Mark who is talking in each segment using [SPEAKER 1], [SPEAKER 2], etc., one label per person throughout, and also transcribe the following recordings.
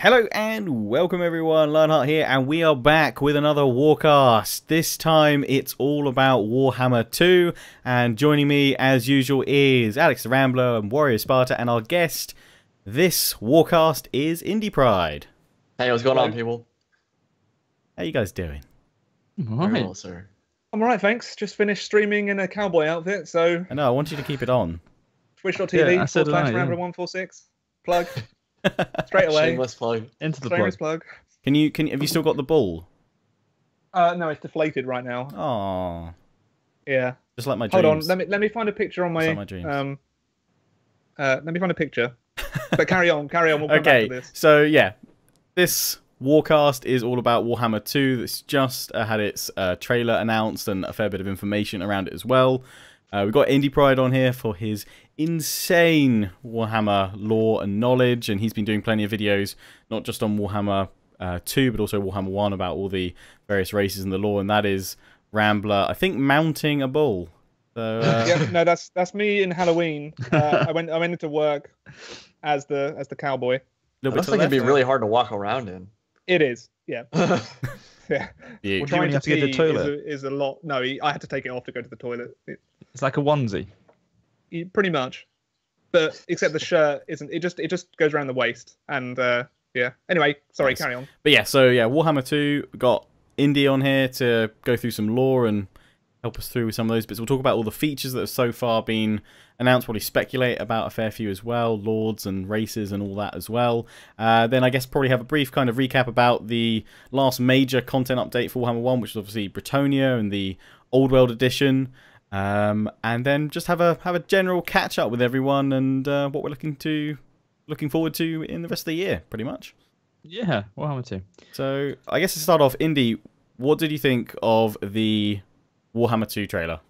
[SPEAKER 1] Hello and welcome everyone, Lionheart here, and we are back with another Warcast. This time it's all about Warhammer 2, and joining me as usual is Alex the Rambler and Warrior of Sparta, and our guest this Warcast is Indypride.
[SPEAKER 2] Hey, what's going on, people?
[SPEAKER 1] How you guys doing?
[SPEAKER 2] Very well, sir.
[SPEAKER 3] I'm alright, thanks. Just finished streaming in a cowboy outfit, so...
[SPEAKER 1] I know, I want you to keep it on.
[SPEAKER 3] Twitch.tv/Rambler146. Plug. Straight away.
[SPEAKER 2] Shameless plug.
[SPEAKER 3] Into the plug.
[SPEAKER 1] Have you still got the ball?
[SPEAKER 3] No, it's deflated right now.
[SPEAKER 1] Oh.
[SPEAKER 3] Yeah.
[SPEAKER 1] Just like my dreams.
[SPEAKER 3] Hold on, let me find a picture on my...
[SPEAKER 1] Just like my dreams.
[SPEAKER 3] Let me find a picture. But carry on, we'll come back to this.
[SPEAKER 1] So yeah, this Warcast is all about Warhammer 2. That's just had its trailer announced and a fair bit of information around it as well. We've got Indypride on here for his insane Warhammer lore and knowledge, and he's been doing plenty of videos, not just on Warhammer 2, but also Warhammer 1 about all the various races and the lore, and that is Rambler, I think, mounting a bull. So,
[SPEAKER 3] yeah, no, that's me in Halloween. I went into work as the cowboy.
[SPEAKER 2] It looks like it'd be really hard to walk around in.
[SPEAKER 3] It is, yeah. Yeah.
[SPEAKER 1] Yeah.
[SPEAKER 3] Trying
[SPEAKER 4] you have to get to the toilet?
[SPEAKER 3] is a lot. No, I had to take it off to go to the toilet.
[SPEAKER 4] It's like a onesie.
[SPEAKER 3] Pretty much, but except the shirt isn't. It just goes around the waist, and yeah. Anyway, sorry,
[SPEAKER 1] Nice.
[SPEAKER 3] carry on.
[SPEAKER 1] But yeah, so yeah, Warhammer 2, we've got Indy on here to go through some lore and help us through with some of those bits. We'll talk about all the features that have so far been announced, probably speculate about a fair few as well, lords and races and all that as well. Then I guess probably have a brief kind of recap about the last major content update for Warhammer 1, which is obviously Bretonnia and the Old World edition. And then just have a general catch up with everyone and what we're looking forward to in the rest of the year, pretty much.
[SPEAKER 4] Yeah, Warhammer 2.
[SPEAKER 1] So I guess to start off, Indy, what did you think of the Warhammer 2 trailer?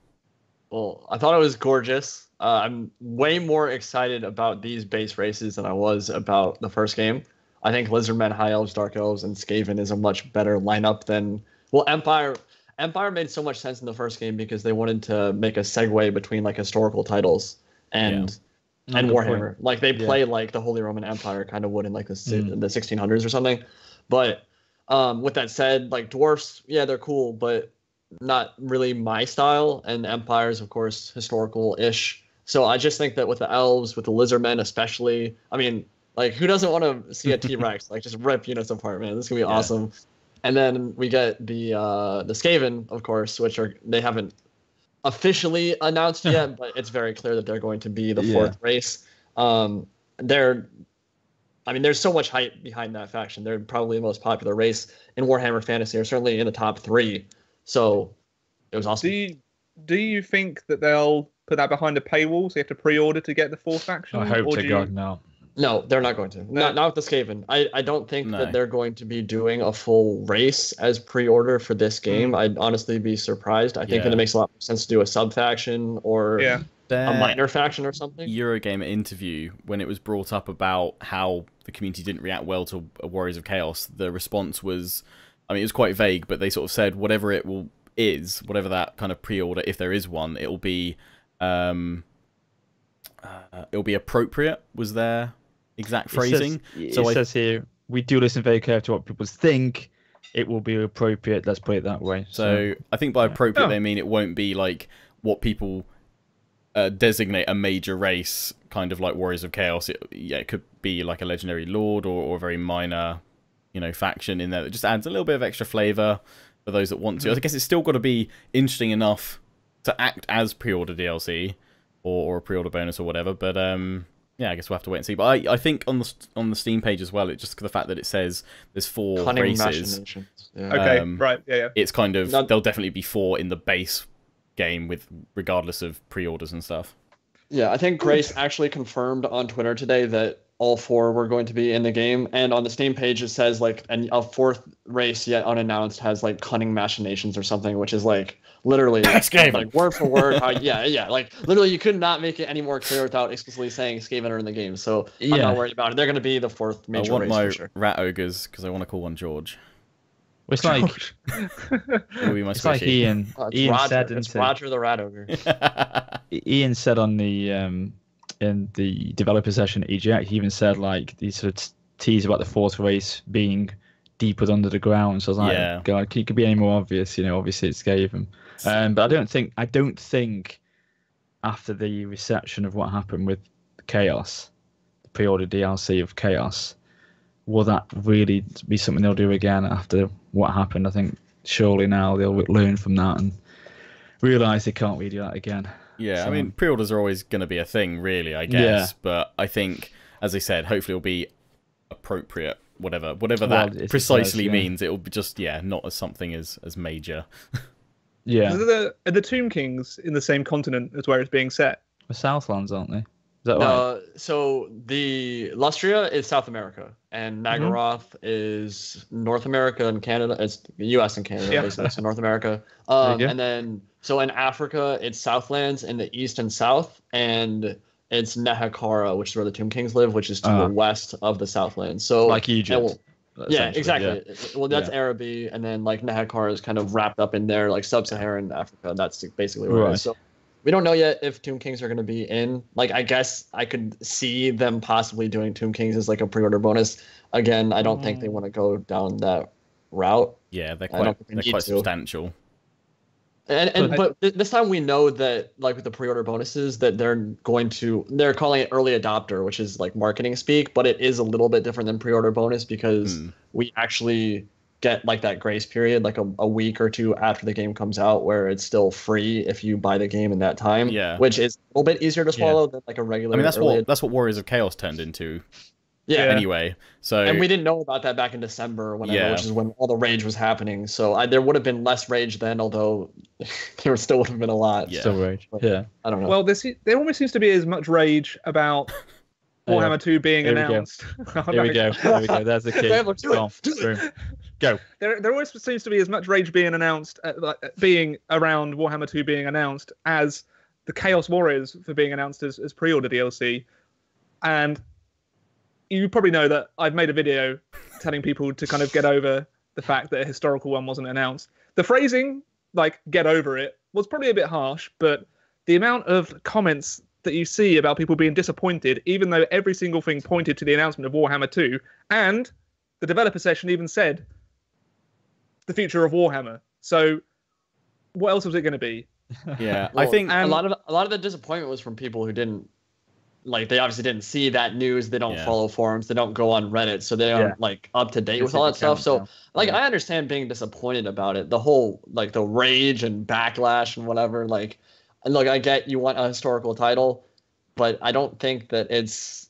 [SPEAKER 2] Well, I thought it was gorgeous. I'm way more excited about these base races than I was about the first game. I think Lizardmen, High Elves, Dark Elves, and Skaven is a much better lineup than... Well, Empire made so much sense in the first game because they wanted to make a segue between like historical titles and Warhammer. Like they play like the Holy Roman Empire kind of would in like the 1600s or something. But with that said, like dwarfs, yeah, they're cool, but not really my style. And Empires, of course, historical-ish. So I just think that with the Elves, with the Lizardmen especially, I mean, like who doesn't want to see a T-Rex like just rip units apart, man? This is gonna be awesome. And then we get the Skaven, of course, which they haven't officially announced yet, but it's very clear that they're going to be the fourth race. There's so much hype behind that faction. They're probably the most popular race in Warhammer Fantasy, or certainly in the top 3. So it was awesome.
[SPEAKER 3] Do you think that they'll put that behind a paywall, so you have to pre-order to get the fourth faction?
[SPEAKER 4] I hope to God no.
[SPEAKER 2] No, they're not going to. Not with the Skaven. I don't think that they're going to be doing a full race as pre-order for this game. I'd honestly be surprised. I think that it makes a lot more sense to do a sub-faction or a minor faction or something.
[SPEAKER 1] Eurogamer interview, when it was brought up about how the community didn't react well to Warriors of Chaos, the response was, I mean, it was quite vague, but they sort of said whatever whatever that kind of pre-order, if there is one, it'll be appropriate, was their exact phrasing.
[SPEAKER 4] It says here, we do listen very carefully to what people think. It will be appropriate, let's put it that way.
[SPEAKER 1] So I think by appropriate they mean it won't be like what people designate a major race, kind of like Warriors of Chaos. It could be like a legendary lord or a very minor, faction in there that just adds a little bit of extra flavor for those that want to. I guess it's still got to be interesting enough to act as pre-order DLC or a pre-order bonus or whatever, but yeah, I guess we'll have to wait and see. But I think on the Steam page as well, it's just the fact that it says there's 4
[SPEAKER 2] Cunning
[SPEAKER 1] races.
[SPEAKER 2] Yeah.
[SPEAKER 3] Okay, right, yeah.
[SPEAKER 1] It's kind of there'll definitely be 4 in the base game, regardless of pre-orders and stuff.
[SPEAKER 2] Yeah, I think Grace actually confirmed on Twitter today that all 4 were going to be in the game, and on the Steam page it says like a 4th race yet unannounced has like cunning machinations or something, which is like literally like word for word. Like literally you could not make it any more clear without explicitly saying Skaven are in the game. So I'm not worried about it. They're going to be the 4th major race.
[SPEAKER 1] I want my
[SPEAKER 2] for sure.
[SPEAKER 1] rat ogres because I want to call one George.
[SPEAKER 4] It's like
[SPEAKER 1] It'll be my
[SPEAKER 4] it's like Ian said.
[SPEAKER 2] It's Roger the Rat Ogre.
[SPEAKER 4] Ian said on the in the developer session at EGX, he even said like these sort of tease about the fourth race being deeper under the ground. So I was like,
[SPEAKER 1] Yeah.
[SPEAKER 4] God, it could be any more obvious. You know, obviously it's Skaven. But I don't think after the reception of what happened with Chaos, the pre-order DLC of Chaos, will that really be something they'll do again after what happened? I think surely now they'll learn from that and realise they can't really do that again.
[SPEAKER 1] Yeah,
[SPEAKER 4] So,
[SPEAKER 1] I mean, pre-orders are always going to be a thing, really, I guess. But I think, as I said, hopefully it'll be appropriate, whatever that precisely means. It'll be just, not as something as major.
[SPEAKER 3] Yeah. Are the Tomb Kings in the same continent as where it's being set?
[SPEAKER 4] The Southlands, aren't they? Is that right?
[SPEAKER 2] So the Lustria is South America, and Nagaroth is North America and Canada. It's U.S. and Canada, basically, so North America. And then, so in Africa, it's Southlands in the east and south, and it's Nehekara, which is where the Tomb Kings live, which is to the west of the Southlands. So
[SPEAKER 4] like Egypt.
[SPEAKER 2] Yeah, exactly. Yeah. Well, that's Araby, and then like Nehekara is kind of wrapped up in there, like sub-Saharan Africa. That's basically where it is. So we don't know yet if Tomb Kings are going to be in. Like, I guess I could see them possibly doing Tomb Kings as like a pre-order bonus. Again, I don't think they want to go down that route.
[SPEAKER 1] Yeah, they're quite substantial.
[SPEAKER 2] But this time we know that, like with the pre-order bonuses, that they're calling it early adopter, which is like marketing speak, but it is a little bit different than pre-order bonus because we actually get like that grace period, like a week or two after the game comes out, where it's still free if you buy the game in that time.
[SPEAKER 1] Yeah,
[SPEAKER 2] which is a little bit easier to swallow than like a regular.
[SPEAKER 1] I mean, that's what Warriors of Chaos turned into.
[SPEAKER 2] Yeah.
[SPEAKER 1] Anyway, so
[SPEAKER 2] and we didn't know about that back in December, which is when all the rage was happening. So there would have been less rage then, although there still would have been a lot.
[SPEAKER 4] Yeah. Still rage. Yeah.
[SPEAKER 2] I don't know.
[SPEAKER 3] Well, there almost seems to be as much rage about Warhammer 2 being announced.
[SPEAKER 4] Here we go. There's the key. Go.
[SPEAKER 3] There always seems to be as much rage being announced, being around Warhammer 2 being announced as the Chaos Warriors for being announced as pre-order DLC, and you probably know that I've made a video telling people to kind of get over the fact that a historical one wasn't announced. The phrasing, like, get over it, was probably a bit harsh, but the amount of comments that you see about people being disappointed, even though every single thing pointed to the announcement of Warhammer 2, and the developer session even said the future of Warhammer. So what else was it going to be?
[SPEAKER 1] Yeah,
[SPEAKER 2] well,
[SPEAKER 1] I think
[SPEAKER 2] a lot of the disappointment was from people who didn't, like, they obviously didn't see that news. They don't follow forums. They don't go on Reddit. So they aren't like up to date with all that stuff. So like, I understand being disappointed about it. The whole, like, the rage and backlash and whatever, like, and look, I get you want a historical title, but I don't think that it's,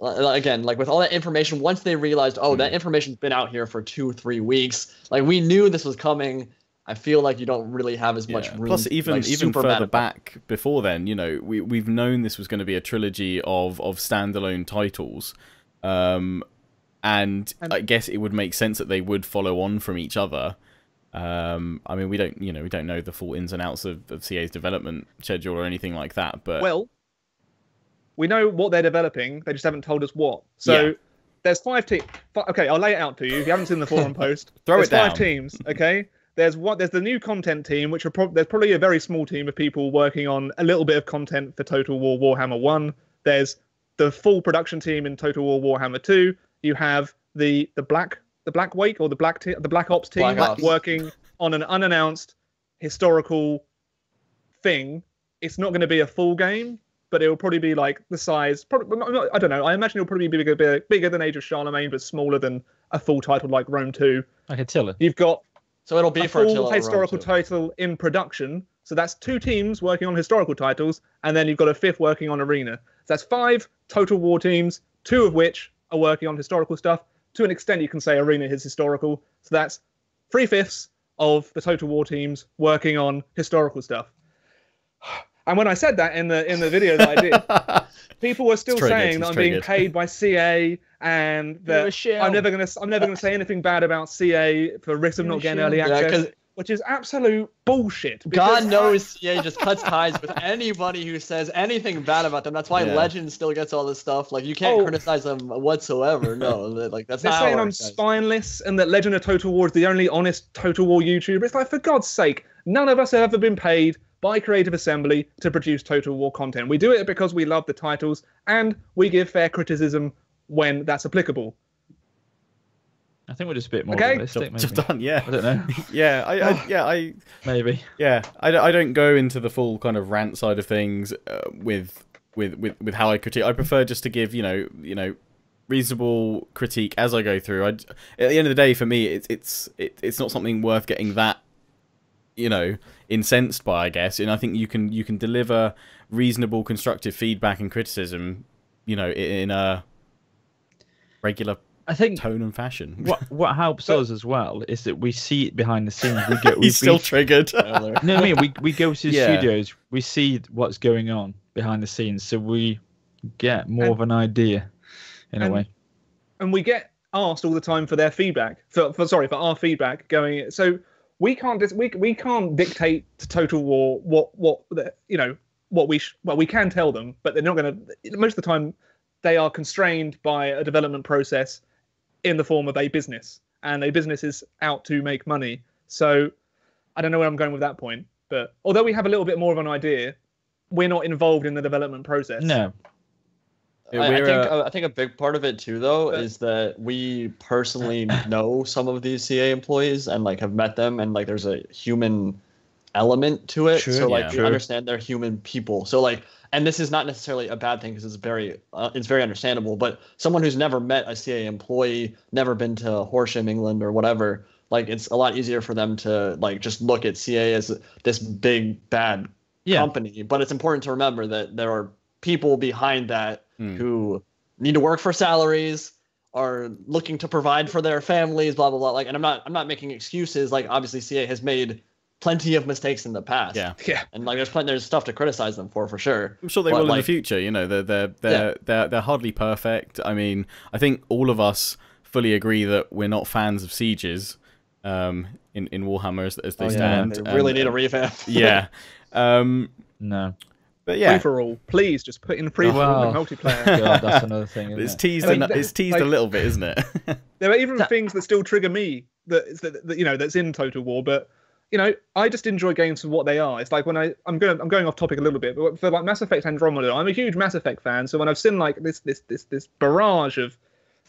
[SPEAKER 2] again, like with all that information, once they realized, that information's been out here for 2-3 weeks, like we knew this was coming. I feel like you don't really have as much room.
[SPEAKER 1] Plus, even further back before then, you know, we've known this was going to be a trilogy of standalone titles, and I guess it would make sense that they would follow on from each other. I mean, we don't know the full ins and outs of CA's development schedule or anything like that, but
[SPEAKER 3] we know what they're developing. They just haven't told us what. So there's 5 teams. Okay, I'll lay it out to you. If you haven't seen the forum post, there's 5 teams. Okay. There's the new content team, which there's probably a very small team of people working on a little bit of content for Total War Warhammer 1. There's the full production team in Total War Warhammer 2. You have the Black Wake or the Black Ops team working on an unannounced historical thing. It's not going to be a full game, but it will probably be like the size. I don't know. I imagine it'll probably be bigger than Age of Charlemagne, but smaller than a full title like Rome 2.
[SPEAKER 4] Like Attila.
[SPEAKER 3] You've got.
[SPEAKER 2] So it'll be
[SPEAKER 3] a full historical title in production. So that's 2 teams working on historical titles, and then you've got a 5th working on Arena. So that's 5 Total War teams, 2 of which are working on historical stuff. To an extent, you can say Arena is historical. So that's 3/5 of the Total War teams working on historical stuff. And when I said that in the video that I did, people were still saying that I'm being paid by CA and that I'm never gonna say anything bad about CA for risk of not getting early access, which is absolute bullshit.
[SPEAKER 2] God knows CA just cuts ties with anybody who says anything bad about them. That's why Legend still gets all this stuff. Like, you can't criticize them whatsoever. No, like that's
[SPEAKER 3] they're
[SPEAKER 2] not
[SPEAKER 3] saying I'm spineless and that Legend of Total War is the only honest Total War YouTuber. It's like, for God's sake, none of us have ever been paid by Creative Assembly to produce Total War content. We do it because we love the titles and we give fair criticism when that's applicable.
[SPEAKER 4] I think we're just a bit more
[SPEAKER 3] Okay.
[SPEAKER 4] realistic. Maybe.
[SPEAKER 1] Job done, yeah.
[SPEAKER 4] I don't know.
[SPEAKER 1] I
[SPEAKER 4] Maybe.
[SPEAKER 1] I don't go into the full kind of rant side of things with how I critique. I prefer just to give reasonable critique as I go through. At the end of the day, for me, it's not something worth getting that incensed by, I guess. And I think you can deliver reasonable, constructive feedback and criticism, in a regular tone and fashion.
[SPEAKER 4] What helps us as well is that we see it behind the scenes.
[SPEAKER 1] He's still triggered.
[SPEAKER 4] No, I mean we go to the studios, we see what's going on behind the scenes, so we get more of an idea in a way.
[SPEAKER 3] And we get asked all the time for their feedback. For our feedback going. So we can't dictate to Total War what we can tell them, but they're not going to. Most of the time, they are constrained by a development process in the form of a business, and a business is out to make money. So I don't know where I'm going with that point, but although we have a little bit more of an idea, we're not involved in the development process.
[SPEAKER 4] No.
[SPEAKER 2] I think a big part of it too, though, is that we personally know some of these CA employees and have met them, and there's a human element to it. So we understand they're human people. So and this is not necessarily a bad thing because it's very understandable. But someone who's never met a CA employee, never been to Horsham, England, or whatever, it's a lot easier for them to just look at CA as this big bad company. But it's important to remember that there are people behind that who need to work for salaries, are looking to provide for their families, blah blah blah. And I'm not making excuses. Obviously CA has made plenty of mistakes in the past. Yeah. And there's stuff to criticize them for sure.
[SPEAKER 1] I'm sure they will in the future. They're hardly perfect. I mean, I think all of us fully agree that we're not fans of sieges in Warhammer as they stand.
[SPEAKER 2] They really need a revamp.
[SPEAKER 1] Yeah.
[SPEAKER 4] No.
[SPEAKER 1] But yeah,
[SPEAKER 3] free for all. Please just put in free for all multiplayer.
[SPEAKER 4] God, that's another thing.
[SPEAKER 1] It's teased a little bit, isn't it?
[SPEAKER 3] There are even things that still trigger me that's in Total War, but I just enjoy games for what they are. It's when I'm going off topic a little bit, but for Mass Effect Andromeda, I'm a huge Mass Effect fan. So when I've seen this barrage of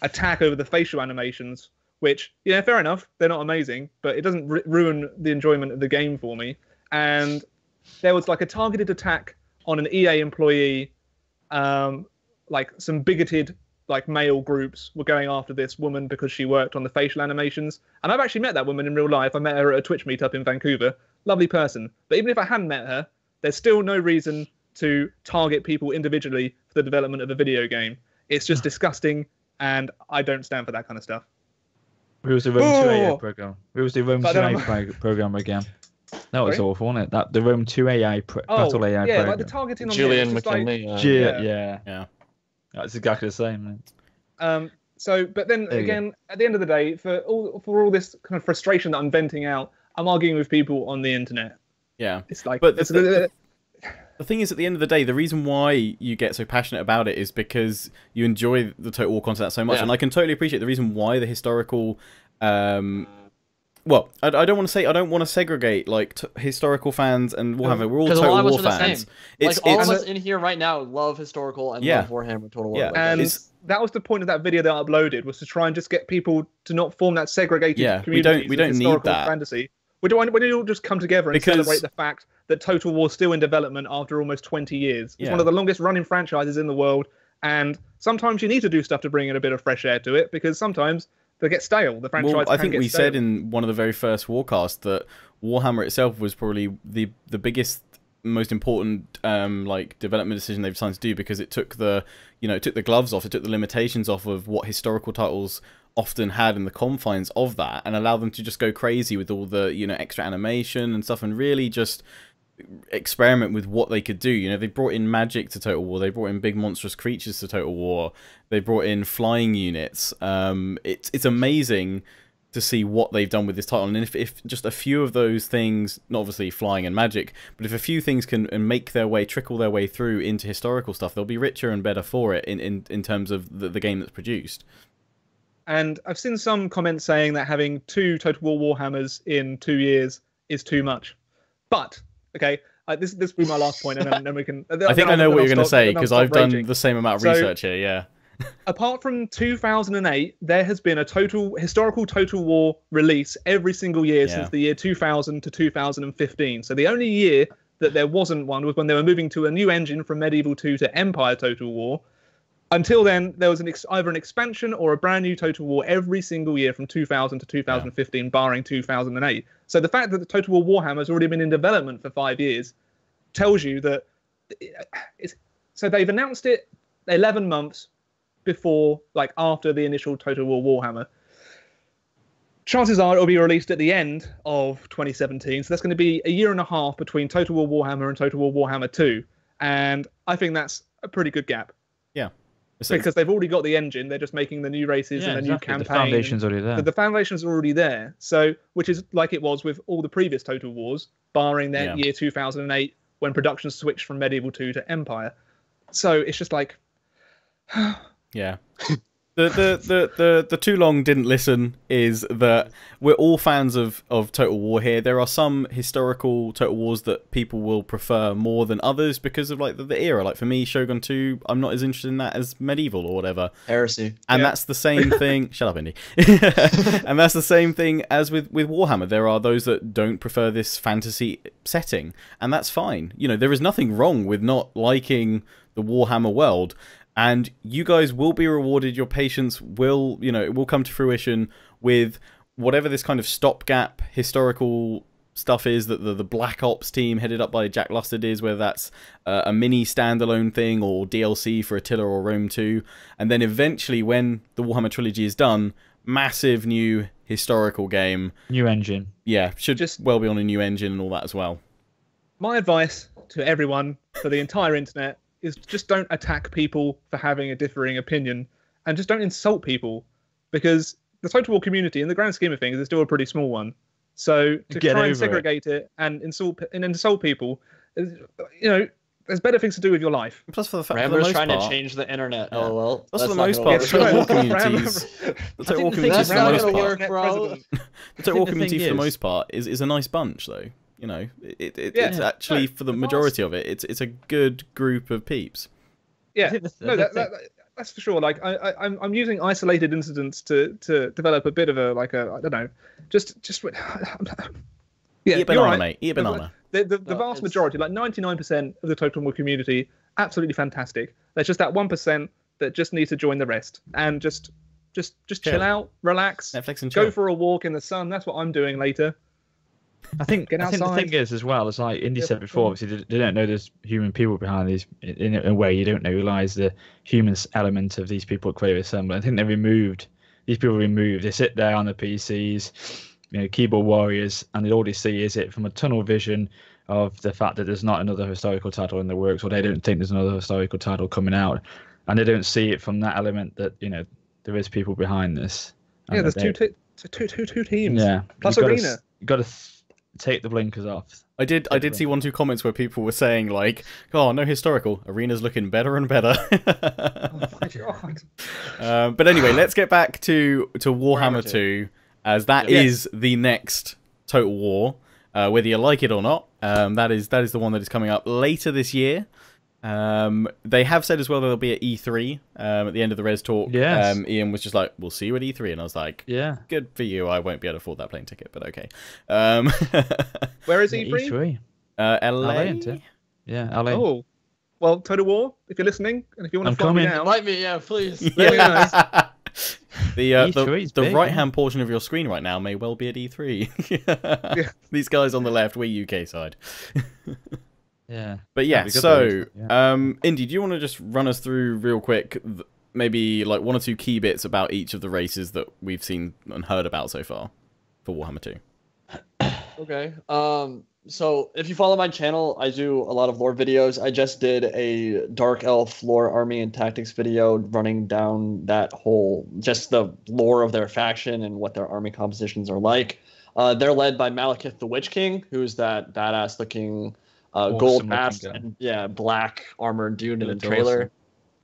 [SPEAKER 3] attack over the facial animations, which fair enough, they're not amazing, but it doesn't ruin the enjoyment of the game for me. And there was a targeted attack on an EA employee, some bigoted male groups were going after this woman because she worked on the facial animations. And I've actually met that woman in real life. I met her at a Twitch meetup in Vancouver. Lovely person. But even if I hadn't met her, there's still no reason to target people individually for the development of a video game. It's just disgusting, and I don't stand for that kind of stuff.
[SPEAKER 4] Who was the Rome 2 program? Who was the Rome 2 program again? That was awful, wasn't it? The Rome 2 battle AI program.
[SPEAKER 3] The targeting on
[SPEAKER 2] Julian McKinley.
[SPEAKER 4] Yeah. That's exactly the same.
[SPEAKER 3] But then again, at the end of the day, for all this kind of frustration that I'm venting out, I'm arguing with people on the internet.
[SPEAKER 1] Yeah,
[SPEAKER 3] it's
[SPEAKER 1] but the thing is, at the end of the day, the reason why you get so passionate about it is because you enjoy the Total War content so much, and I can totally appreciate the reason why the historical. Well, I don't want to segregate historical fans and Warhammer. We're all Total War fans.
[SPEAKER 2] All of us in here right now love historical and love Warhammer Total War.
[SPEAKER 3] Yeah, and that was the point of that video that I uploaded, was to try and just get people to not form that segregated community.
[SPEAKER 1] We don't need that.
[SPEAKER 3] Fantasy. We don't all just come together and celebrate the fact that Total War is still in development after almost 20 years. It's one of the longest running franchises in the world, and sometimes you need to do stuff to bring in a bit of fresh air to it, because sometimes they get stale. The franchise.
[SPEAKER 1] I think we said in one of the very first Warcasts that Warhammer itself was probably the biggest, most important development decision they've decided to do, because it took the gloves off, it took the limitations off of what historical titles often had in the confines of that, and allowed them to just go crazy with all the extra animation and stuff, and really just experiment with what they could do. They brought in magic to Total War, they brought in big monstrous creatures to Total War, they brought in flying units. It's amazing to see what they've done with this title, and if just a few of those things, not obviously flying and magic, but if a few things can trickle their way through into historical stuff, they'll be richer and better for it in terms of the game that's produced.
[SPEAKER 3] And I've seen some comments saying that having 2 Total War Warhammers in 2 years is too much, but okay, this will be my last point, and then we can.
[SPEAKER 1] I think I know what you're going to say, because I've done the same amount of research here. Yeah.
[SPEAKER 3] apart from 2008, there has been a historical Total War release every single year since the year 2000 to 2015. So the only year that there wasn't one was when they were moving to a new engine from Medieval 2 to Empire Total War. Until then, there was either an expansion or a brand new Total War every single year from 2000 to 2015, barring 2008. So the fact that the Total War Warhammer has already been in development for 5 years tells you that so they've announced it 11 months before, like after the initial Total War Warhammer. Chances are it'll be released at the end of 2017, so that's going to be a year and a half between Total War Warhammer and Total War Warhammer 2, and I think that's a pretty good gap.
[SPEAKER 1] Yeah.
[SPEAKER 3] Because they've already got the engine, they're just making the new races and a new campaign.
[SPEAKER 4] The foundation's already there.
[SPEAKER 3] The foundation's already there, so which is like it was with all the previous Total Wars, barring that year 2008 when production switched from Medieval 2 to Empire. So it's just like,
[SPEAKER 1] yeah. The too long didn't listen is that we're all fans of Total War here. There are some historical Total Wars that people will prefer more than others because of like the era. Like for me, Shogun 2, I'm not as interested in that as Medieval or whatever.
[SPEAKER 2] Heresy.
[SPEAKER 1] And that's the same thing. Shut up, Indy. And that's the same thing as with Warhammer. There are those that don't prefer this fantasy setting, and that's fine. You know, there is nothing wrong with not liking the Warhammer world. And you guys will be rewarded. Your patience will, you know, it will come to fruition with whatever this kind of stopgap historical stuff is that the Black Ops team headed up by Jack Lustard is, whether that's a mini standalone thing or DLC for Attila or Rome 2. And then eventually when the Warhammer trilogy is done, massive new historical game.
[SPEAKER 4] New engine.
[SPEAKER 1] Yeah, should just well be on a new engine and all that as well.
[SPEAKER 3] My advice to everyone, for the entire internet, is just don't attack people for having a differing opinion, and just don't insult people, because the Total War community, in the grand scheme of things, is still a pretty small one. So to try and segregate it and insult people, you know, there's better things to do with your life.
[SPEAKER 1] Plus, for the fact,
[SPEAKER 2] Rambler's trying to change the internet. Yeah. LOL.
[SPEAKER 1] Plus, for the most part, the Total War communities, the Total War communities, for the most part, the Total War community, for the most part, is a nice bunch, though. You know, it's actually, for the majority of it, it's a good group of peeps.
[SPEAKER 3] Yeah, that's for sure. Like I'm using isolated incidents to develop a bit of a I don't know, just yeah.
[SPEAKER 1] Eat a banana, mate. Eat a banana.
[SPEAKER 3] The vast majority, like 99% of the Total War community, absolutely fantastic. There's just that 1% that just needs to join the rest and just chill out, relax,
[SPEAKER 1] Netflix and chill.
[SPEAKER 3] Go for a walk in the sun. That's what I'm doing later.
[SPEAKER 4] I think the thing is as well, as like Indy said before, obviously they don't know there's human people behind these. In a way, you don't know who lies the human element of these people at Quaver Assembly. I think these people removed. They sit there on the PCs, you know, keyboard warriors, and all they see is it from a tunnel vision of the fact that there's not another historical title in the works, or they don't think there's another historical title coming out, and they don't see it from that element that, you know, there is people behind this.
[SPEAKER 3] Yeah, there's two teams.
[SPEAKER 4] Yeah,
[SPEAKER 3] plus Arena.
[SPEAKER 4] You got to take the blinkers off.
[SPEAKER 1] I did see 1-2 comments where people were saying like, "Oh, no historical. Arena's looking better and better."
[SPEAKER 3] Oh my god.
[SPEAKER 1] But anyway, let's get back to Warhammer 2, as that is the next Total War, whether you like it or not. That is the one that is coming up later this year. They have said as well that they'll be at E3 at the end of the Res talk.
[SPEAKER 4] Yes.
[SPEAKER 1] Ian was just like, "We'll see you at E3," and I was like,
[SPEAKER 4] "Yeah,
[SPEAKER 1] good for you. I won't be able to afford that plane ticket, but okay."
[SPEAKER 3] Where is E3?
[SPEAKER 4] E3.
[SPEAKER 1] LA.
[SPEAKER 4] Yeah, LA.
[SPEAKER 3] Oh, well, Total War, if you're listening, and if you want to fly me down,
[SPEAKER 2] invite me, yeah, please.
[SPEAKER 1] Yeah. The
[SPEAKER 4] big,
[SPEAKER 1] right-hand portion of your screen right now may well be at E3.
[SPEAKER 3] Yeah.
[SPEAKER 1] These guys on the left, we're UK side.
[SPEAKER 4] Yeah.
[SPEAKER 1] But yeah, so, Indy, do you want to just run us through real quick, maybe like 1 or 2 key bits about each of the races that we've seen and heard about so far for Warhammer 2?
[SPEAKER 2] Okay. So if you follow my channel, I do a lot of lore videos. I just did a Dark Elf lore army and tactics video running down that whole, just the lore of their faction and what their army compositions are like. They're led by Malekith the Witch King, who's that badass looking gold mask and black armored dude in the trailer.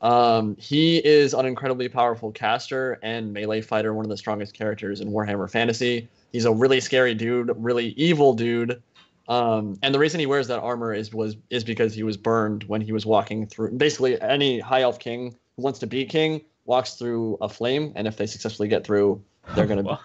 [SPEAKER 2] Awesome. He is an incredibly powerful caster and melee fighter, one of the strongest characters in Warhammer Fantasy. He's a really scary dude, really evil dude. And the reason he wears that armor is because he was burned when he was walking through. Basically, any high elf king who wants to be king walks through a flame, and if they successfully get through, they're gonna be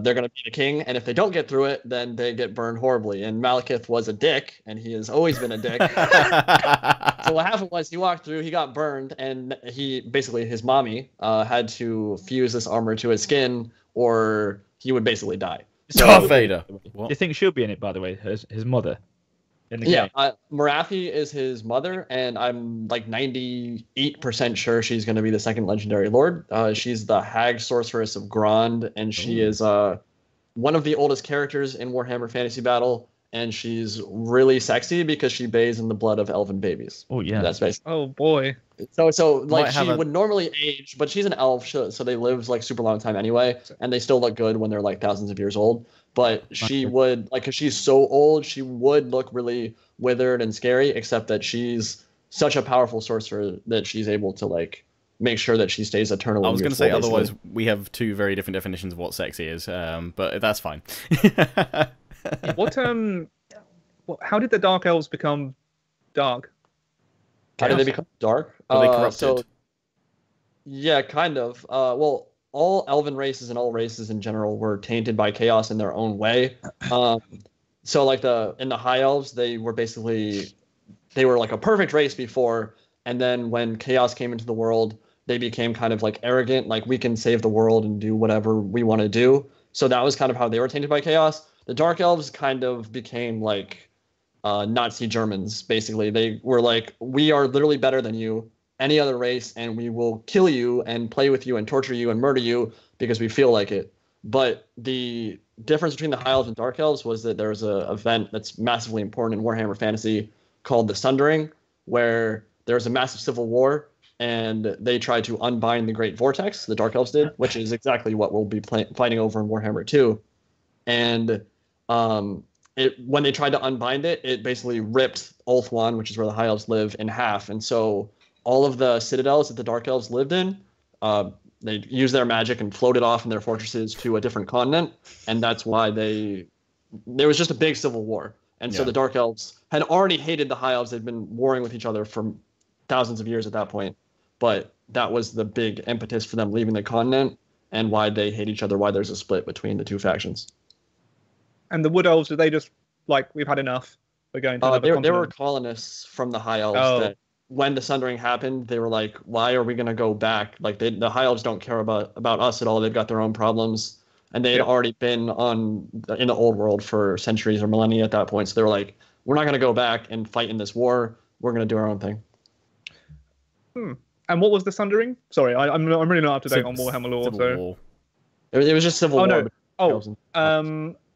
[SPEAKER 2] they're gonna be the king. And if they don't get through it, then they get burned horribly. And Malekith was a dick, and he has always been a dick. So what happened was he walked through, he got burned, and he basically his mommy had to fuse this armor to his skin, or he would basically die.
[SPEAKER 1] Darth Vader.
[SPEAKER 4] Do you think she'll be in it, by the way? His mother? In the game?
[SPEAKER 2] Marathi is his mother, and I'm like 98% sure she's going to be the second legendary lord. She's the hag sorceress of Grond, and she is one of the oldest characters in Warhammer Fantasy Battle, and she's really sexy because she bathes in the blood of elven babies.
[SPEAKER 4] Oh yeah,
[SPEAKER 2] that's basically.
[SPEAKER 3] Oh boy.
[SPEAKER 2] So like she would normally age, but she's an elf, so they live like super long time anyway, and they still look good when they're like thousands of years old. But she would, like, because she's so old, she would look really withered and scary, except that she's such a powerful sorcerer that she's able to, like, make sure that she stays eternally.
[SPEAKER 1] I was going to say, otherwise, we have two very different definitions of what sexy is, but that's fine.
[SPEAKER 3] How did the Dark Elves become dark?
[SPEAKER 2] How did they become dark?
[SPEAKER 1] Are they corrupted?
[SPEAKER 2] Yeah, kind of. Well, all elven races and all races in general were tainted by chaos in their own way. So like in the high elves, they were like a perfect race before, and then when chaos came into the world, they became kind of like arrogant, like we can save the world and do whatever we want to do. So that was kind of how they were tainted by chaos. The dark elves kind of became like Nazi Germans, basically. They were like, we are literally better than you, any other race, and we will kill you and play with you and torture you and murder you because we feel like it. But the difference between the High Elves and Dark Elves was that there was an event that's massively important in Warhammer Fantasy called the Sundering, where there was a massive civil war, and they tried to unbind the Great Vortex, the Dark Elves did, which is exactly what we'll be fighting over in Warhammer 2. And when they tried to unbind it, it basically ripped Ulthuan, which is where the High Elves live, in half. And so all of the citadels that the Dark Elves lived in, they used their magic and floated off in their fortresses to a different continent, and that's why there was just a big civil war. And so the Dark Elves had already hated the High Elves. They'd been warring with each other for thousands of years at that point, but that was the big impetus for them leaving the continent and why they hate each other, why there's a split between the two factions.
[SPEAKER 3] And the Wood Elves, did they just, like, we've had enough, we're going to another continent?
[SPEAKER 2] There were colonists from the High Elves that when the Sundering happened, they were like, why are we going to go back? Like, the High Elves don't care about us at all. They've got their own problems. And they had already been in the old world for centuries or millennia at that point. So they were like, we're not going to go back and fight in this war. We're going to do our own thing.
[SPEAKER 3] And what was the Sundering? Sorry, I'm really not up to date on Warhammer lore.
[SPEAKER 2] War. It was just civil war.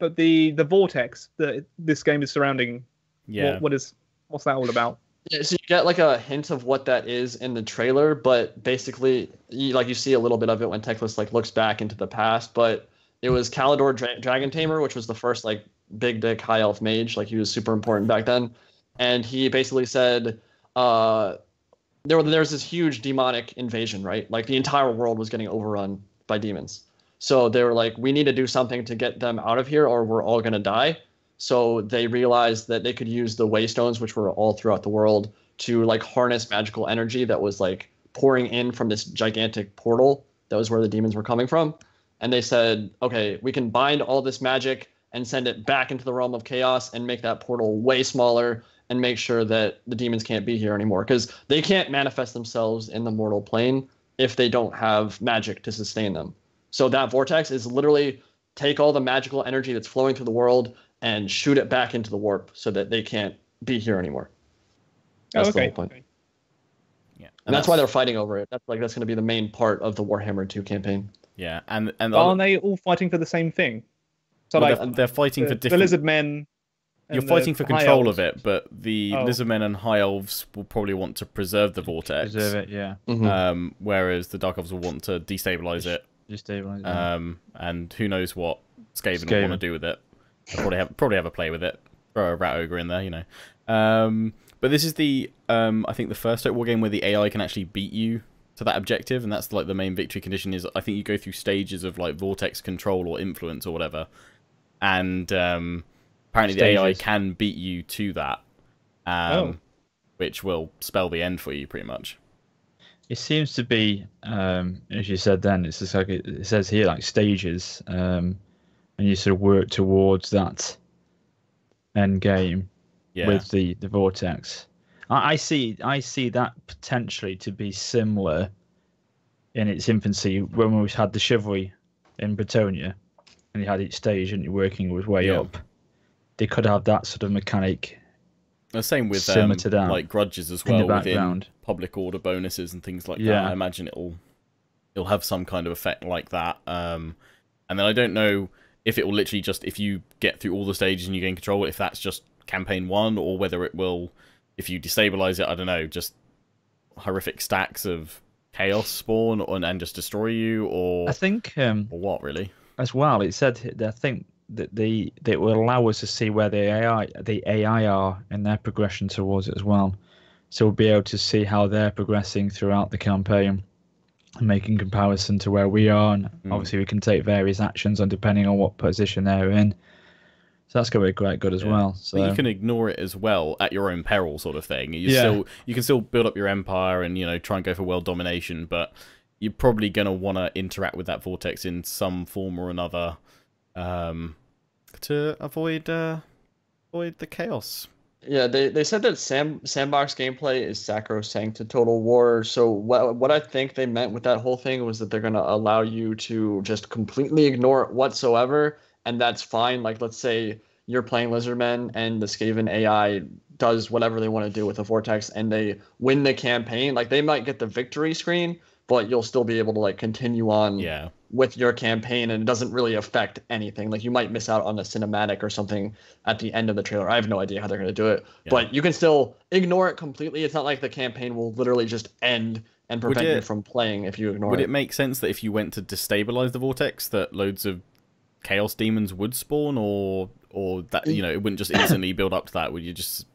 [SPEAKER 3] But the vortex that this game is surrounding, what's that all about?
[SPEAKER 2] Yeah, so you get like a hint of what that is in the trailer, but basically, you see a little bit of it when Teclis like looks back into the past. But it was Kalidor Dragon Tamer, which was the first like big dick high elf mage. Like he was super important back then, and he basically said, there's this huge demonic invasion, right? Like the entire world was getting overrun by demons. So they were like, we need to do something to get them out of here, or we're all gonna die. So they realized that they could use the Waystones, which were all throughout the world, to like harness magical energy that was like pouring in from this gigantic portal that was where the demons were coming from. And they said, okay, we can bind all this magic and send it back into the realm of chaos and make that portal way smaller and make sure that the demons can't be here anymore, because they can't manifest themselves in the mortal plane if they don't have magic to sustain them. So that vortex is literally take all the magical energy that's flowing through the world and shoot it back into the warp so that they can't be here anymore. That's the whole point.
[SPEAKER 1] Yeah,
[SPEAKER 2] and that's why they're fighting over it. That's going to be the main part of the Warhammer 2 campaign.
[SPEAKER 1] Yeah, and
[SPEAKER 3] aren't they all fighting for the same thing? So
[SPEAKER 1] they're fighting for different.
[SPEAKER 3] The Lizardmen.
[SPEAKER 1] You're fighting for control of it, but the Lizardmen and High Elves will probably want to preserve the vortex.
[SPEAKER 4] Preserve it, yeah.
[SPEAKER 2] Mm-hmm.
[SPEAKER 1] Whereas the Dark Elves will want to destabilize it. And who knows what Skaven will want to do with it. They'll probably have a play with it. Throw a rat ogre in there, you know. But this is I think the first Total War game where the AI can actually beat you to that objective, and that's like the main victory condition. Is I think you go through stages of like vortex control or influence or whatever, and apparently the AI can beat you to that, which will spell the end for you pretty much.
[SPEAKER 4] it seems to be, as you said then, it's just like it says here, like stages, and you sort of work towards that end game with the vortex. I see that potentially to be similar in its infancy when we had the chivalry in Bretonia, and you had each stage and you're working your way up. They could have that sort of mechanic.
[SPEAKER 1] The same with
[SPEAKER 4] similar to that,
[SPEAKER 1] like grudges as well, within public order bonuses and things like that. I imagine it'll have some kind of effect like that. And then I don't know if it will literally just, if you get through all the stages and you gain control, if that's just campaign 1, or whether it will, if you destabilize it, I don't know, just horrific stacks of chaos spawn and just destroy you, or
[SPEAKER 4] I think
[SPEAKER 1] or what really.
[SPEAKER 4] As well, it said I think that they will allow us to see where the AI are in their progression towards it as well. So we'll be able to see how they're progressing throughout the campaign and making comparison to where we are. And obviously we can take various actions on depending on what position they're in. So that's going to be quite good as well. So
[SPEAKER 1] but you can ignore it as well at your own peril, sort of thing. You can still build up your empire and try and go for world domination, but you're probably going to want to interact with that vortex in some form or another to avoid the chaos.
[SPEAKER 2] Yeah, they said that sandbox gameplay is sacrosanct to Total War. So what I think they meant with that whole thing was that they're going to allow you to just completely ignore it whatsoever, and that's fine. Like, let's say you're playing Lizardmen and the Skaven AI does whatever they want to do with the vortex and they win the campaign. Like, they might get the victory screen, but you'll still be able to like continue on with your campaign, and it doesn't really affect anything. Like, you might miss out on a cinematic or something at the end of the trailer. I have no idea how they're going to do it, but you can still ignore it completely. It's not like the campaign will literally just end and prevent you from playing if you ignore it.
[SPEAKER 1] Would it make sense that if you went to destabilize the vortex, that loads of chaos demons would spawn, or that it wouldn't just instantly build up to that? Would you just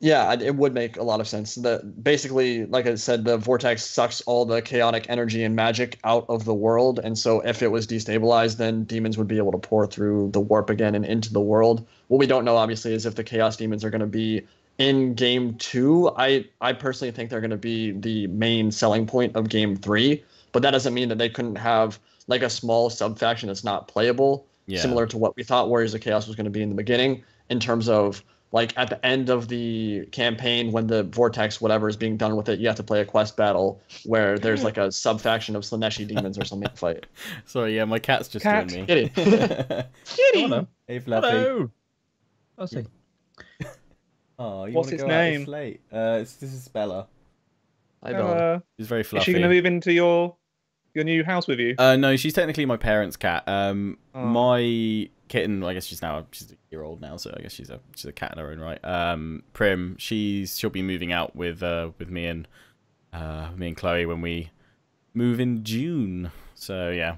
[SPEAKER 2] Yeah, it would make a lot of sense. Basically, like I said, the vortex sucks all the chaotic energy and magic out of the world, and so if it was destabilized, then demons would be able to pour through the warp again and into the world. What we don't know, obviously, is if the chaos demons are going to be in Game 2. I personally think they're going to be the main selling point of Game 3, but that doesn't mean that they couldn't have like a small sub-faction that's not playable, similar to what we thought Warriors of Chaos was going to be in the beginning, in terms of like at the end of the campaign when the vortex whatever is being done with it, you have to play a quest battle where there's like a sub-faction of Slaneshi demons or something to fight.
[SPEAKER 1] Sorry, yeah, my cat's just doing me.
[SPEAKER 2] Kitty.
[SPEAKER 3] Kitty.
[SPEAKER 1] Hey, Fluffy.
[SPEAKER 4] Hello. I'll see.
[SPEAKER 1] Oh, you
[SPEAKER 3] What's
[SPEAKER 1] its
[SPEAKER 3] name?
[SPEAKER 1] Late? This is Bella.
[SPEAKER 2] Hi, Bella.
[SPEAKER 1] She's very fluffy.
[SPEAKER 3] Is she going to move into your new house with you?
[SPEAKER 1] No, she's technically my parents' cat. My kitten, I guess she's a year-old now, so I guess she's a cat in her own right. Prim, she'll be moving out with me and Chloe when we move in June. So yeah.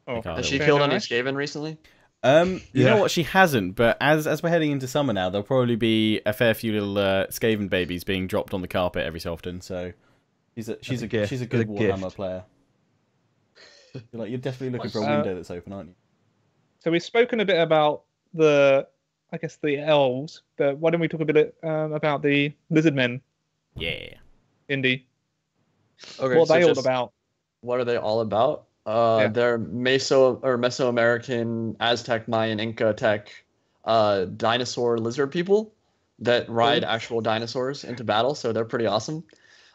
[SPEAKER 2] Oh, has she killed any Skaven recently?
[SPEAKER 1] You know what, she hasn't, but as we're heading into summer now, there'll probably be a fair few little Skaven babies being dropped on the carpet every so often. So she's a good Warhammer player. You're definitely looking for a window that's open, aren't you?
[SPEAKER 3] So we've spoken a bit about the elves, but why don't we talk a bit about the Lizardmen?
[SPEAKER 1] Yeah.
[SPEAKER 3] Indy.
[SPEAKER 2] Okay,
[SPEAKER 3] what are they all about?
[SPEAKER 2] What are they all about? They're Mesoamerican, Aztec, Mayan, Inca tech dinosaur lizard people that ride actual dinosaurs into battle, so they're pretty awesome.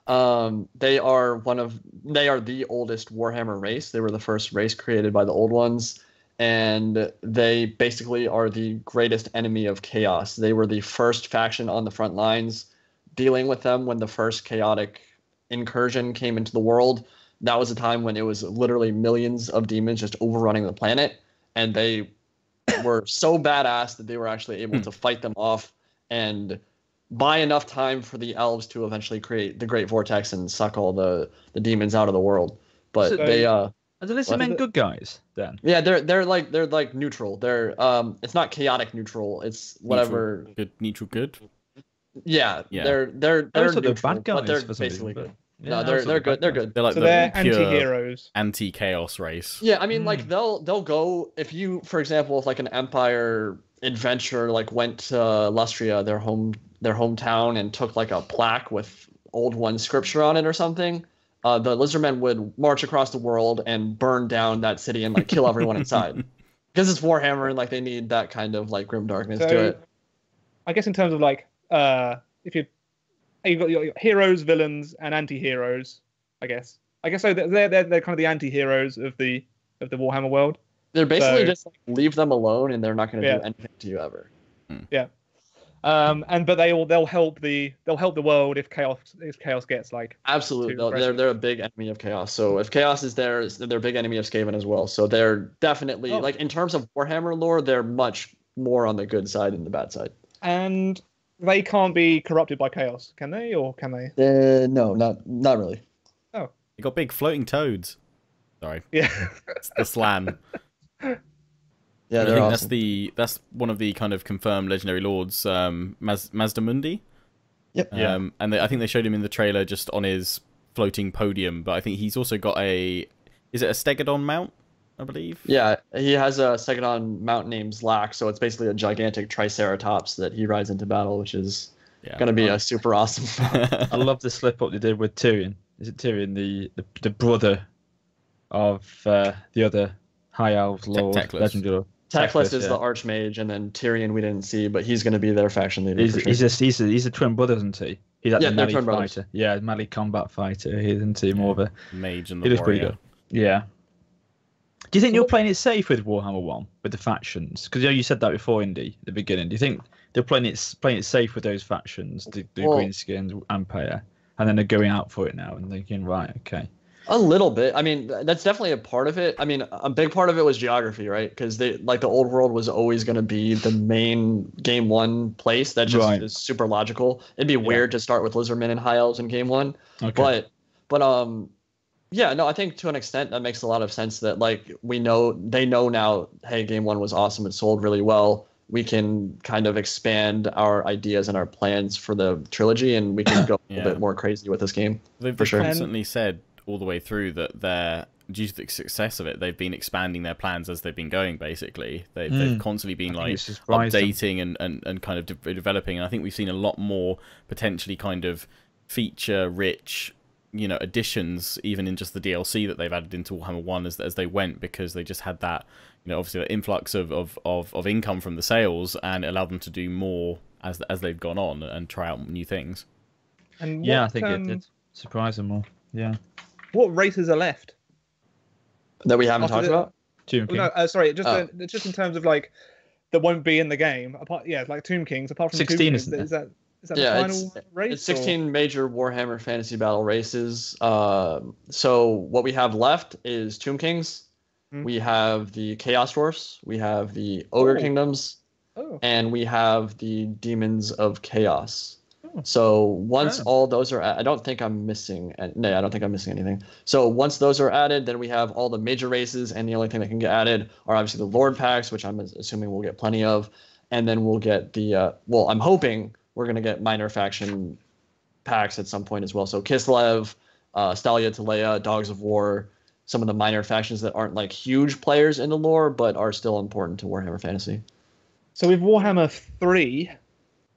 [SPEAKER 2] They are the oldest Warhammer race. They were the first race created by the old ones, and they basically are the greatest enemy of chaos. They were the first faction on the front lines dealing with them when the first chaotic incursion came into the world. That was a time when it was literally millions of demons just overrunning the planet, and they were so badass that they were actually able to fight them off and buy enough time for the elves to eventually create the Great Vortex and suck all the demons out of the world. But so
[SPEAKER 4] are the Lizardmen good guys then?
[SPEAKER 2] Yeah, they're like neutral. They're it's not chaotic neutral. It's whatever.
[SPEAKER 1] Neutral good.
[SPEAKER 2] Yeah. They're neutral,
[SPEAKER 4] bad guys,
[SPEAKER 2] but they're basically good. No, they're good. They're good.
[SPEAKER 1] They're like
[SPEAKER 3] they're anti-heroes,
[SPEAKER 1] anti-chaos race.
[SPEAKER 2] Yeah, I mean, like they'll go if you, for example, if like an Empire adventurer like went to Lustria, their hometown, and took like a plaque with old one scripture on it or something, the Lizardmen would march across the world and burn down that city and like kill everyone inside. Because it's Warhammer and like they need that kind of like grim darkness to it.
[SPEAKER 3] I guess in terms of like if you've got your heroes, villains, and anti-heroes, I guess so. They're kind of the anti-heroes of the Warhammer world.
[SPEAKER 2] They're basically just like, leave them alone, and they're not going to do anything to you ever.
[SPEAKER 3] Yeah. But they'll help the world if chaos gets like
[SPEAKER 2] absolutely. They're a big enemy of chaos. So if chaos is there, they're a big enemy of Skaven as well. So they're definitely like in terms of Warhammer lore, they're much more on the good side than the bad side.
[SPEAKER 3] And they can't be corrupted by chaos, can they? Or can they?
[SPEAKER 2] No, not really.
[SPEAKER 3] Oh,
[SPEAKER 1] you got big floating toads. Sorry.
[SPEAKER 3] Yeah.
[SPEAKER 1] It's the slam.
[SPEAKER 2] Yeah,
[SPEAKER 1] I think awesome. That's one of the kind of confirmed legendary lords, Mazdamundi.
[SPEAKER 2] Yep.
[SPEAKER 1] And I think they showed him in the trailer just on his floating podium. But I think he's also got is it a Stegodon mount? I believe.
[SPEAKER 2] Yeah, he has a Stegodon mount named Zlak, so it's basically a gigantic Triceratops that he rides into battle, which is going to be a super awesome.
[SPEAKER 4] I love the slip up they did with Tyrion. Is it Tyrion, the brother of the other High Elves Lord, legendary?
[SPEAKER 2] Teclis is the Archmage, and then Tyrion we didn't see, but he's going to be their faction leader.
[SPEAKER 4] He's a twin brother, isn't he? He's like the melee fighter.
[SPEAKER 2] Brothers.
[SPEAKER 4] Yeah, melee combat fighter. Isn't he more of a
[SPEAKER 1] mage and the warrior?
[SPEAKER 4] Yeah. Do you think you're playing it safe with Warhammer 1 with the factions? Because you said that before, Indy, at the beginning. Do you think they're playing it safe with those factions, the greenskins and Empire, and then they're going out for it now and thinking, right, okay.
[SPEAKER 2] A little bit. I mean, that's definitely a part of it. I mean, a big part of it was geography, right? Because the old world was always going to be the main game one place that just is super logical. It'd be weird to start with Lizardmen and High Elves in game one. Okay. But yeah, no, I think to an extent that makes a lot of sense that like they know now, hey, game one was awesome. It sold really well. We can kind of expand our ideas and our plans for the trilogy, and we can go a little bit more crazy with this game.
[SPEAKER 1] They've constantly said all the way through that due to the success of it, they've been expanding their plans as they've been going. Basically, they've constantly been like updating and kind of developing. And I think we've seen a lot more potentially kind of feature-rich, additions, even in just the DLC that they've added into Warhammer 1 as they went, because they just had that, obviously the influx of income from the sales, and it allowed them to do more as they've gone on and try out new things.
[SPEAKER 3] And
[SPEAKER 4] I think it did surprise them more. Yeah.
[SPEAKER 3] What races are left
[SPEAKER 2] that we haven't talked about?
[SPEAKER 3] Tomb King. No, sorry, just in terms of like that won't be in the game. Apart, like Tomb Kings. Apart from
[SPEAKER 4] 16,
[SPEAKER 3] is that the final race?
[SPEAKER 2] It's 16 major Warhammer Fantasy Battle races. So what we have left is Tomb Kings. We have the Chaos Dwarfs. We have the Ogre Kingdoms, and we have the Demons of Chaos. So once all those are, I don't think I'm missing. No, I don't think I'm missing anything. So once those are added, then we have all the major races, and the only thing that can get added are obviously the Lord packs, which I'm assuming we'll get plenty of, and then we'll get the. Well, I'm hoping we're gonna get minor faction packs at some point as well. So Kislev, Stalia Talea, Dogs of War, some of the minor factions that aren't like huge players in the lore, but are still important to Warhammer Fantasy.
[SPEAKER 3] So with Warhammer 3.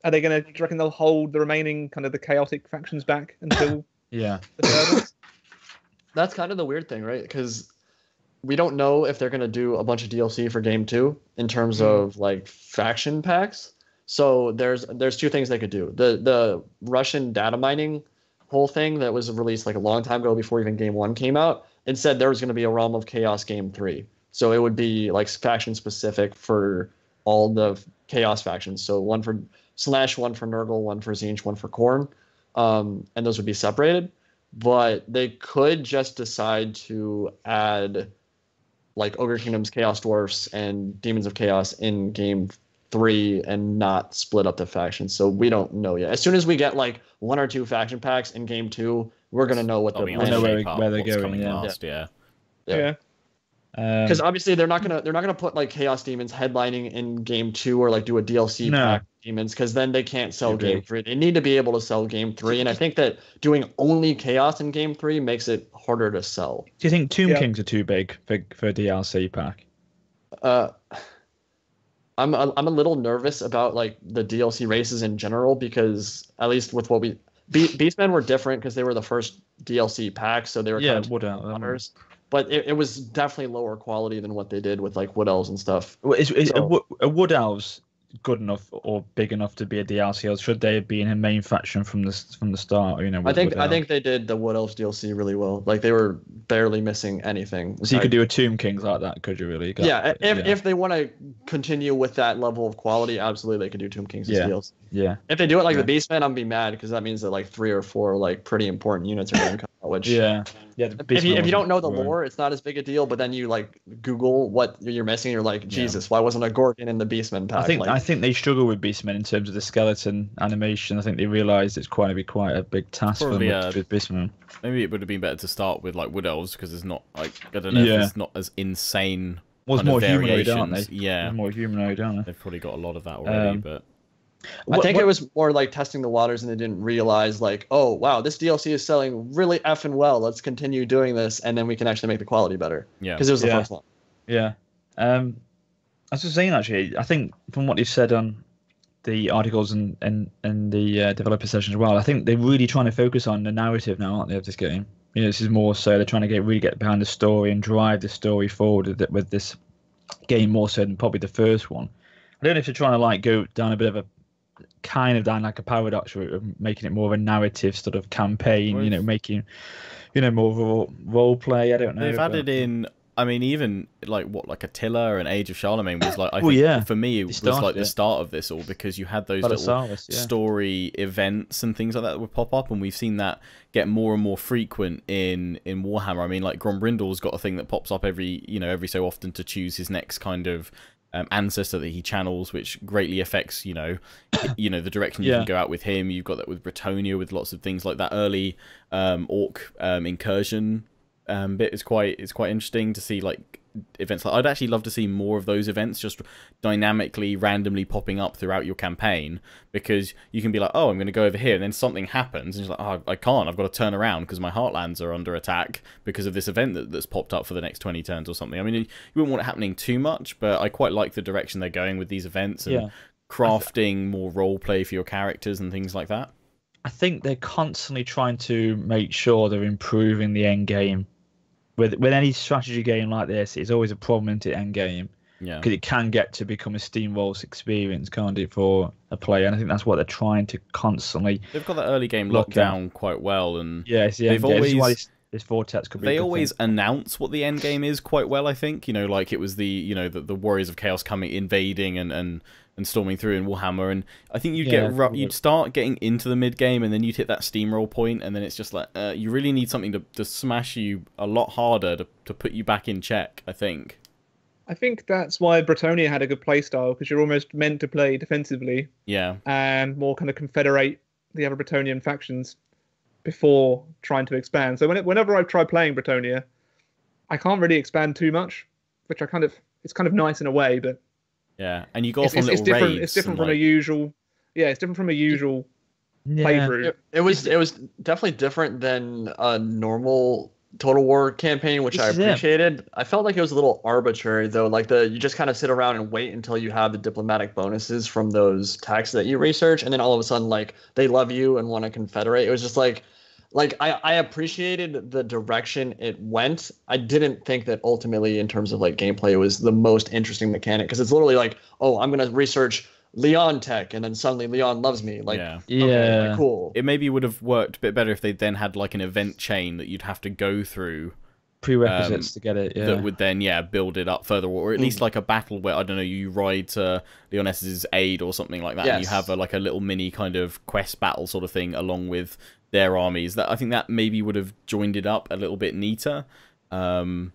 [SPEAKER 3] Are they going to? Do you reckon they'll hold the remaining kind of the chaotic factions back until the third?
[SPEAKER 2] That's kind of the weird thing, right? Because we don't know if they're going to do a bunch of DLC for Game 2 in terms of like faction packs. So there's two things they could do. The Russian data mining whole thing that was released like a long time ago before even Game 1 came out. It said there was going to be a Realm of Chaos Game 3. So it would be like faction specific for all the Chaos factions. So one for Slash, one for Nurgle, one for Tzeentch, one for Khorne, and those would be separated. But they could just decide to add like Ogre Kingdoms, Chaos Dwarfs, and Demons of Chaos in Game 3 and not split up the factions. So we don't know yet. As soon as we get like 1 or 2 faction packs in Game 2, we're gonna know what they're
[SPEAKER 4] planning. Where they're going.
[SPEAKER 2] Yeah. Because obviously they're not gonna put like Chaos Demons headlining in Game 2 or like do a DLC pack of Demons, because then they can't sell Game 3. They need to be able to sell Game 3, and I think that doing only Chaos in Game 3 makes it harder to sell.
[SPEAKER 4] Do you think Tomb Kings are too big for a DLC pack?
[SPEAKER 2] I'm a little nervous about like the DLC races in general, because at least with what Beastmen were different because they were the first DLC pack, so they were kind of
[SPEAKER 4] Wood Elves.
[SPEAKER 2] But it was definitely lower quality than what they did with like Wood Elves and stuff.
[SPEAKER 4] Well, is a Wood Elves good enough or big enough to be a DLC, or should they have been a main faction from the start? You know,
[SPEAKER 2] I think they did the Wood Elves DLC really well. Like they were barely missing anything.
[SPEAKER 4] So you could do a Tomb Kings like that, could you really?
[SPEAKER 2] If they want to continue with that level of quality, absolutely they could do Tomb Kings as DLC.
[SPEAKER 4] Yeah.
[SPEAKER 2] If they do it like the Beastmen, I'm be mad because that means that like 3 or 4 like pretty important units are going to come out. Which if you don't know the lore, it's not as big a deal. But then you like Google what you're missing, you're like, Jesus, why wasn't a Gorgon in the Beastmen pack?
[SPEAKER 4] I think they struggle with Beastmen in terms of the skeleton animation. I think they realised it's quite a big task for them with Beastmen.
[SPEAKER 1] Maybe it would have been better to start with like Wood Elves because there's not like I don't know if it's not as insane.
[SPEAKER 4] Well, it's more humanoid,
[SPEAKER 1] variations.
[SPEAKER 4] aren't they?
[SPEAKER 1] Yeah,
[SPEAKER 4] more humanoid, aren't they?
[SPEAKER 1] They've probably got a lot of that already, but.
[SPEAKER 2] I think it was more like testing the waters, and they didn't realize like, oh wow, this DLC is selling really effing well. Let's continue doing this, and then we can actually make the quality better. Yeah, because it was the first one.
[SPEAKER 4] Yeah. I was just saying actually, I think from what you've said on the articles and the developer sessions as well, I think they're really trying to focus on the narrative now, aren't they, of this game? You know, this is more so they're trying to really get behind the story and drive the story forward with this game more so than probably the first one. I don't know if they're trying to like go down a bit of a down like a paradox route of making it more of a narrative sort of campaign, you know, making, you know, more of a role play. I don't know.
[SPEAKER 1] They've added in, I mean, even like Attila and Age of Charlemagne was like, I think for me, it was like the start of this all because you had those little story events and things like that would pop up, and we've seen that get more and more frequent in Warhammer. I mean, like Grombrindal's got a thing that pops up every so often to choose his next kind of ancestor that he channels, which greatly affects the direction you can go out with him. You've got that with Bretonnia, with lots of things like that early orc incursion bit is quite interesting to see, like events like I'd actually love to see more of those events just dynamically randomly popping up throughout your campaign, because you can be like, oh, I'm going to go over here, and then something happens and you're like, oh, I can't, I've got to turn around because my heartlands are under attack because of this event that's popped up for the next 20 turns or something. I mean, you wouldn't want it happening too much, but I quite like the direction they're going with these events and crafting more role play for your characters and things like that.
[SPEAKER 4] I think they're constantly trying to make sure they're improving the end game. With any strategy game like this, it's always a problem into the end game. Yeah. Because it can get to become a steamroll experience, can't it, for a player? And I think that's what they're trying to constantly.
[SPEAKER 1] They've got that early game locked down quite well, and
[SPEAKER 4] they've always. This vortex could be.
[SPEAKER 1] They always announce what the end game is quite well. I think like it was the the Warriors of Chaos invading and storming through in Warhammer, and I think you'd start getting into the mid game, and then you'd hit that steamroll point, and then it's just like you really need something to smash you a lot harder to put you back in check. I think
[SPEAKER 3] that's why Bretonnia had a good playstyle, because you're almost meant to play defensively.
[SPEAKER 1] Yeah,
[SPEAKER 3] and more kind of confederate the other Bretonnian factions before trying to expand. So whenever I try playing Bretonnia, I can't really expand too much, which it's kind of nice in a way, but
[SPEAKER 1] yeah, and you go off on little raids.
[SPEAKER 3] It's different from a usual. Yeah, it's different from a usual playthrough.
[SPEAKER 2] It was definitely different than a normal Total War campaign, which I appreciated. I felt like it was a little arbitrary though. Like you just kind of sit around and wait until you have the diplomatic bonuses from those texts that you research, and then all of a sudden, like they love you and want to confederate. It was just like I appreciated the direction it went. I didn't think that ultimately, in terms of like gameplay, it was the most interesting mechanic, because it's literally like, oh, I'm gonna research Leon tech, and then suddenly Leon loves me. Like, okay, like, cool.
[SPEAKER 1] It maybe would have worked a bit better if they then had like an event chain that you'd have to go through.
[SPEAKER 4] Prerequisites to get it,
[SPEAKER 1] that would then build it up further, or at least like a battle where, I don't know, you ride to Leones's aid or something like that, and you have a little mini kind of quest battle sort of thing along with their armies. That I think that maybe would have joined it up a little bit neater, and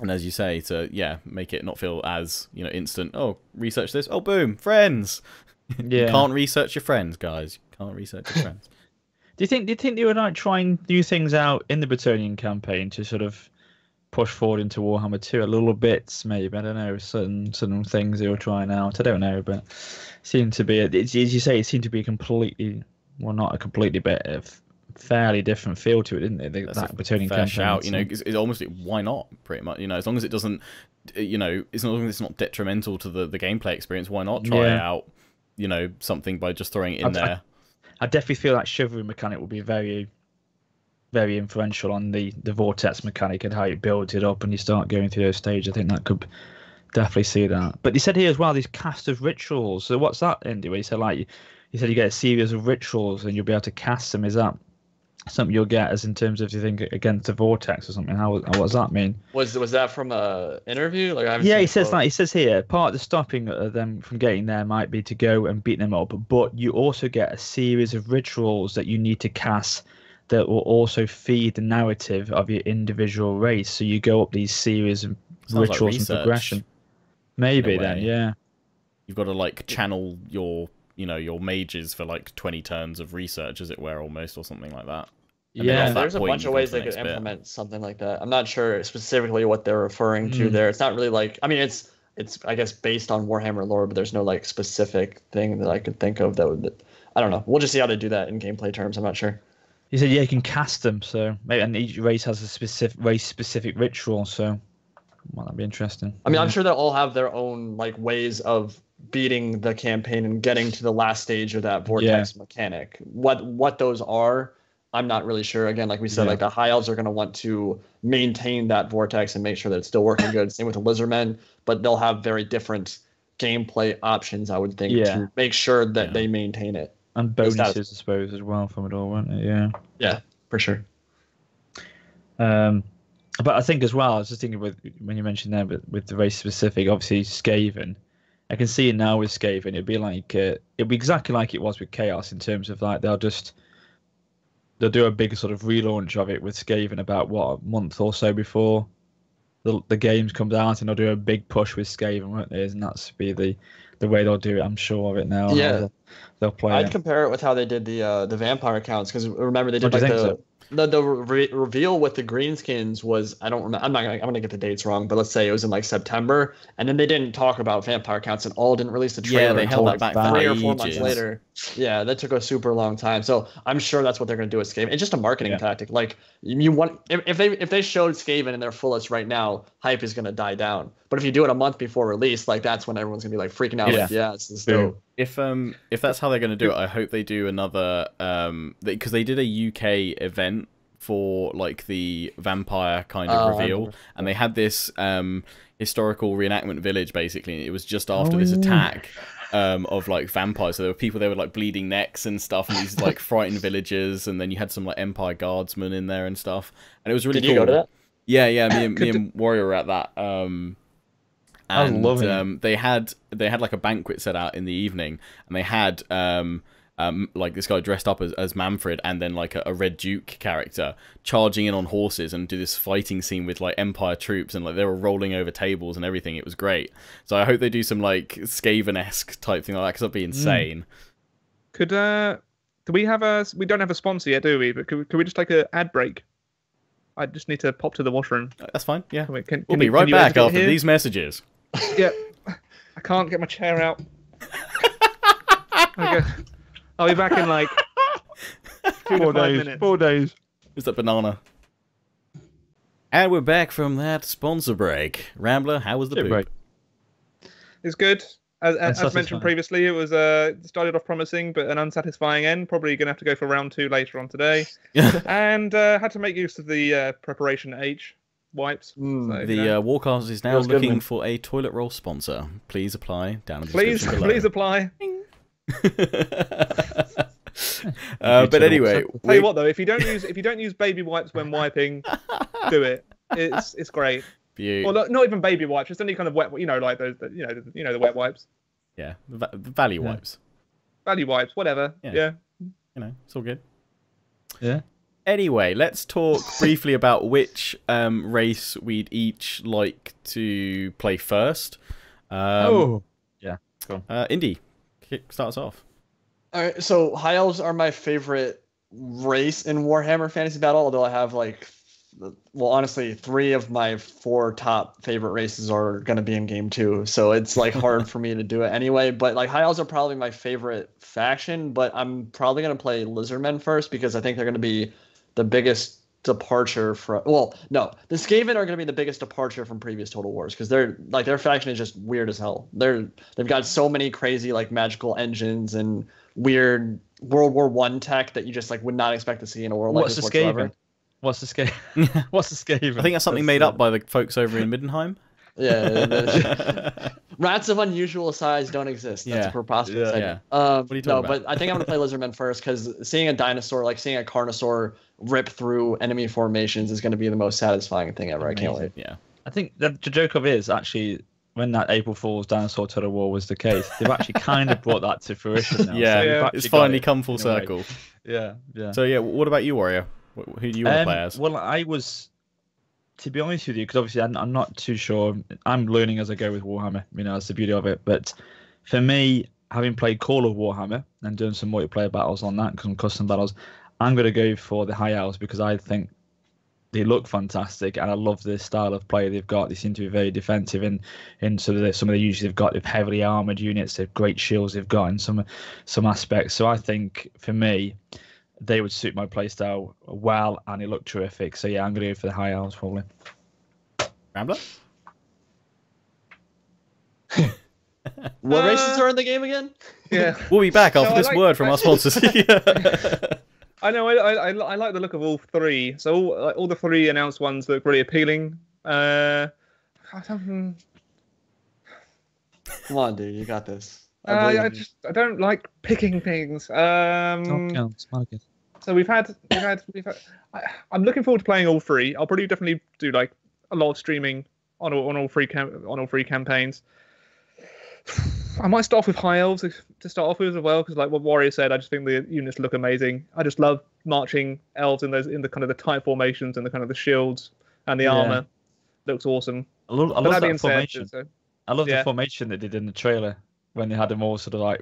[SPEAKER 1] as you say, to make it not feel as instant. Oh, research this. Oh, boom, friends. You can't research your friends, guys. You can't research your friends.
[SPEAKER 4] Do you think they would like trying new things out in the Bretonnian campaign to sort of push forward into Warhammer 2 a little bit? Maybe, I don't know, certain things they were trying out. I don't know, but seemed to be, as you say, it seemed to be not a completely bit of fairly different feel to it, didn't it? That Bretonnian campaign.
[SPEAKER 1] Shout, it's almost why not? Pretty much, as long as it doesn't, as long as it's not detrimental to the gameplay experience, why not try out, something by just throwing it in there.
[SPEAKER 4] I definitely feel that chivalry mechanic will be very, very influential on the vortex mechanic and how it builds it up and you start going through those stages. I think that could definitely see that. But he said here as well, these cast of rituals. So what's that, Indy? Where he said you said you get a series of rituals and you'll be able to cast them. Is that something you'll get as in terms of, you think, against the vortex or something? What does that mean?
[SPEAKER 2] Was that from a interview? Like,
[SPEAKER 4] yeah, he says that. He says here, part of the stopping them from getting there might be to go and beat them up, but you also get a series of rituals that you need to cast that will also feed the narrative of your individual race. So you go up these series of rituals and progression. Maybe then, yeah.
[SPEAKER 1] You've got to like channel your mages for like 20 turns of research, as it were, almost, or something like that. And
[SPEAKER 2] yeah, there's a bunch of ways they could implement something like that. I'm not sure specifically what they're referring to there. It's not really like, I mean, it's I guess based on Warhammer lore, but there's no like specific thing that I could think of that would. I don't know. We'll just see how they do that in gameplay terms. I'm not sure.
[SPEAKER 4] He said, yeah, you can cast them. So maybe, and each race has a specific ritual. So well, that'd be interesting.
[SPEAKER 2] I mean, I'm sure they'll all have their own like ways of beating the campaign and getting to the last stage of that vortex mechanic. What those are, I'm not really sure. Again, like we said, like the High Elves are going to want to maintain that vortex and make sure that it's still working good. Same with the Lizardmen, but they'll have very different gameplay options, I would think, to make sure that they maintain it.
[SPEAKER 4] And bonuses, I suppose, as well from it all, won't it? Yeah.
[SPEAKER 2] Yeah, for sure.
[SPEAKER 4] But I think as well, I was just thinking when you mentioned there with the race specific, obviously Skaven. I can see it now with Skaven. It'd be exactly like it was with Chaos in terms of like they'll do a big sort of relaunch of it with Skaven about a month or so before the games comes out, and they'll do a big push with Skaven, won't they? And that's be the way they'll do it. I'm sure of it now.
[SPEAKER 2] Yeah,
[SPEAKER 4] they'll play.
[SPEAKER 2] I'd compare it with how they did the vampire accounts, because remember they did like the reveal with the greenskins was, I don't remember. I'm gonna get the dates wrong, but let's say it was in like September, and then they didn't talk about vampire counts at all. Didn't release the trailer
[SPEAKER 1] they
[SPEAKER 2] until
[SPEAKER 1] held
[SPEAKER 2] like
[SPEAKER 1] back
[SPEAKER 2] 3 or 4 months later. Yeah, that took a super long time. So I'm sure that's what they're gonna do with Skaven. It's just a marketing tactic. Like you want if they showed Skaven in their fullest right now, hype is gonna die down. But if you do it a month before release, like that's when everyone's gonna be like freaking out. Like, this is dope.
[SPEAKER 1] If that's how they're gonna do it, I hope they do another because they did a UK event for like the vampire kind of reveal, and they had this historical reenactment village basically. It was just after this attack of like vampires, so there were people there with like bleeding necks and stuff, and these like frightened villagers, and then you had some like Empire guardsmen in there and stuff, and it was really cool.
[SPEAKER 2] Did you go to that?
[SPEAKER 1] Yeah, me and Warrior were at that. And
[SPEAKER 4] I love it.
[SPEAKER 1] They had like a banquet set out in the evening, and they had like this guy dressed up as Manfred, and then like a Red Duke character charging in on horses and do this fighting scene with like Empire troops, and like they were rolling over tables and everything. It was great. So I hope they do some like Skaven-esque type thing like that, because that'd be insane.
[SPEAKER 3] Could we don't have a sponsor yet, do we? But could we just take an ad break? I just need to pop to the washroom.
[SPEAKER 1] That's fine. Yeah,
[SPEAKER 3] we'll
[SPEAKER 1] be right back after these messages.
[SPEAKER 3] Yeah, I can't get my chair out. Okay. I'll be back in like 2 to 5 minutes.
[SPEAKER 4] 4 days.
[SPEAKER 1] Is that banana? And we're back from that sponsor break. Rambler, how was the poop?
[SPEAKER 4] Break.
[SPEAKER 3] It's good. As mentioned previously, it was started off promising, but an unsatisfying end. Probably going to have to go for round 2 later on today. And had to make use of the preparation H wipes.
[SPEAKER 1] The Warcast is now looking for a toilet roll sponsor. Please apply down in the description below.
[SPEAKER 3] Please apply.
[SPEAKER 1] But anyway,
[SPEAKER 3] tell you what though, if you don't use baby wipes when wiping, do it. It's great. Well, not even baby wipes, just any kind of wet, like those, the wet wipes.
[SPEAKER 1] Yeah, the value wipes.
[SPEAKER 3] Value wipes, whatever. Yeah.
[SPEAKER 1] It's all good.
[SPEAKER 4] Yeah.
[SPEAKER 1] Anyway, let's talk briefly about which race we'd each like to play first.
[SPEAKER 4] Cool.
[SPEAKER 1] Indy, start us off.
[SPEAKER 2] All right, so High Elves are my favorite race in Warhammer Fantasy Battle, although I have honestly 3 of my 4 top favorite races are going to be in game 2, so it's like hard for me to do it anyway. But like High Elves are probably my favorite faction, but I'm probably going to play Lizardmen first, because I think they're going to be the biggest departure from, the Skaven are going to be the biggest departure from previous Total Wars, because their faction is just weird as hell. They've got so many crazy like magical engines and weird World War One tech that you just like would not expect to see in a world like this whatsoever.
[SPEAKER 4] What's the Skaven? What's the Skaven?
[SPEAKER 1] I think that's something made up by the folks over in Middenheim.
[SPEAKER 2] Yeah, rats of unusual size don't exist. That's a preposterous idea.
[SPEAKER 1] What are you talking about?
[SPEAKER 2] But I think I'm gonna play Lizardmen first because seeing a dinosaur, like seeing a Carnosaur rip through enemy formations, is gonna be the most satisfying thing ever.
[SPEAKER 4] Amazing.
[SPEAKER 2] I can't wait.
[SPEAKER 1] Yeah,
[SPEAKER 4] I think the joke of it is actually when that April Fool's dinosaur Total War was the case, they've actually kind of brought that to fruition now.
[SPEAKER 1] Yeah, it's finally come full circle.
[SPEAKER 4] Yeah.
[SPEAKER 1] So yeah, what about you, Warrior? Who do you want to play as?
[SPEAKER 4] Well, I was, to be honest with you, because obviously I'm not too sure. I'm learning as I go with Warhammer. You know, that's the beauty of it. But for me, having played Call of Warhammer and done some multiplayer battles on that, some custom battles, I'm going to go for the High Elves because I think they look fantastic and I love the style of play they've got. They seem to be very defensive in sort of some of the uses they've got. They've heavily armored units. They've great shields they've got in some aspects. So I think for me, they would suit my playstyle well, and it looked terrific. So yeah, I'm going to go for the High Elves probably.
[SPEAKER 1] Rambler?
[SPEAKER 2] What races are in the game again?
[SPEAKER 3] Yeah.
[SPEAKER 1] We'll be back after this word from our sponsors.
[SPEAKER 3] I know. I like the look of all three. So all the three announced ones look really appealing.
[SPEAKER 2] Come on, dude, you got this.
[SPEAKER 3] I don't like picking things. So we've had. I'm looking forward to playing all three. I'll probably definitely do like a lot of streaming on all three campaigns. I might start off with High Elves to start off with as well, because like what Warrior said, I just think the units look amazing. I just love marching elves in the kind of the tight formations and the kind of the shields and the armor. Looks awesome.
[SPEAKER 4] I love that formation. I love the formation they did in the trailer when they had them all sort of like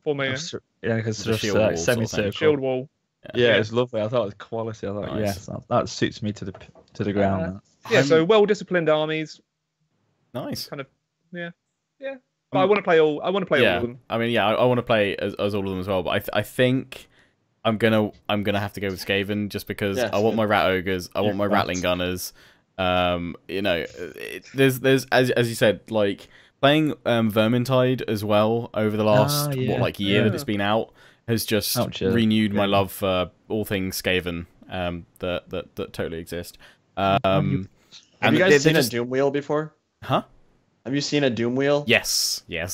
[SPEAKER 3] formation.
[SPEAKER 4] Because sort of semicircle
[SPEAKER 3] shield wall.
[SPEAKER 4] Yeah, it's lovely. I thought it was quality. I thought, yes, that suits me to the ground.
[SPEAKER 3] So well-disciplined armies.
[SPEAKER 1] Nice.
[SPEAKER 3] Kind of, yeah. But I want to play all. I want to play all of them.
[SPEAKER 1] I mean, I want to play as all of them as well. But I think I'm gonna have to go with Skaven just because I want my rat ogres. I want my rattling gunners. You know, there's as you said, like playing Vermintide as well over the last year that it's been out has just renewed my love for all things Skaven that totally exist.
[SPEAKER 2] Have you guys seen a Doom Wheel before?
[SPEAKER 1] Huh?
[SPEAKER 2] Have you seen a Doom Wheel?
[SPEAKER 1] Yes.
[SPEAKER 2] Dude,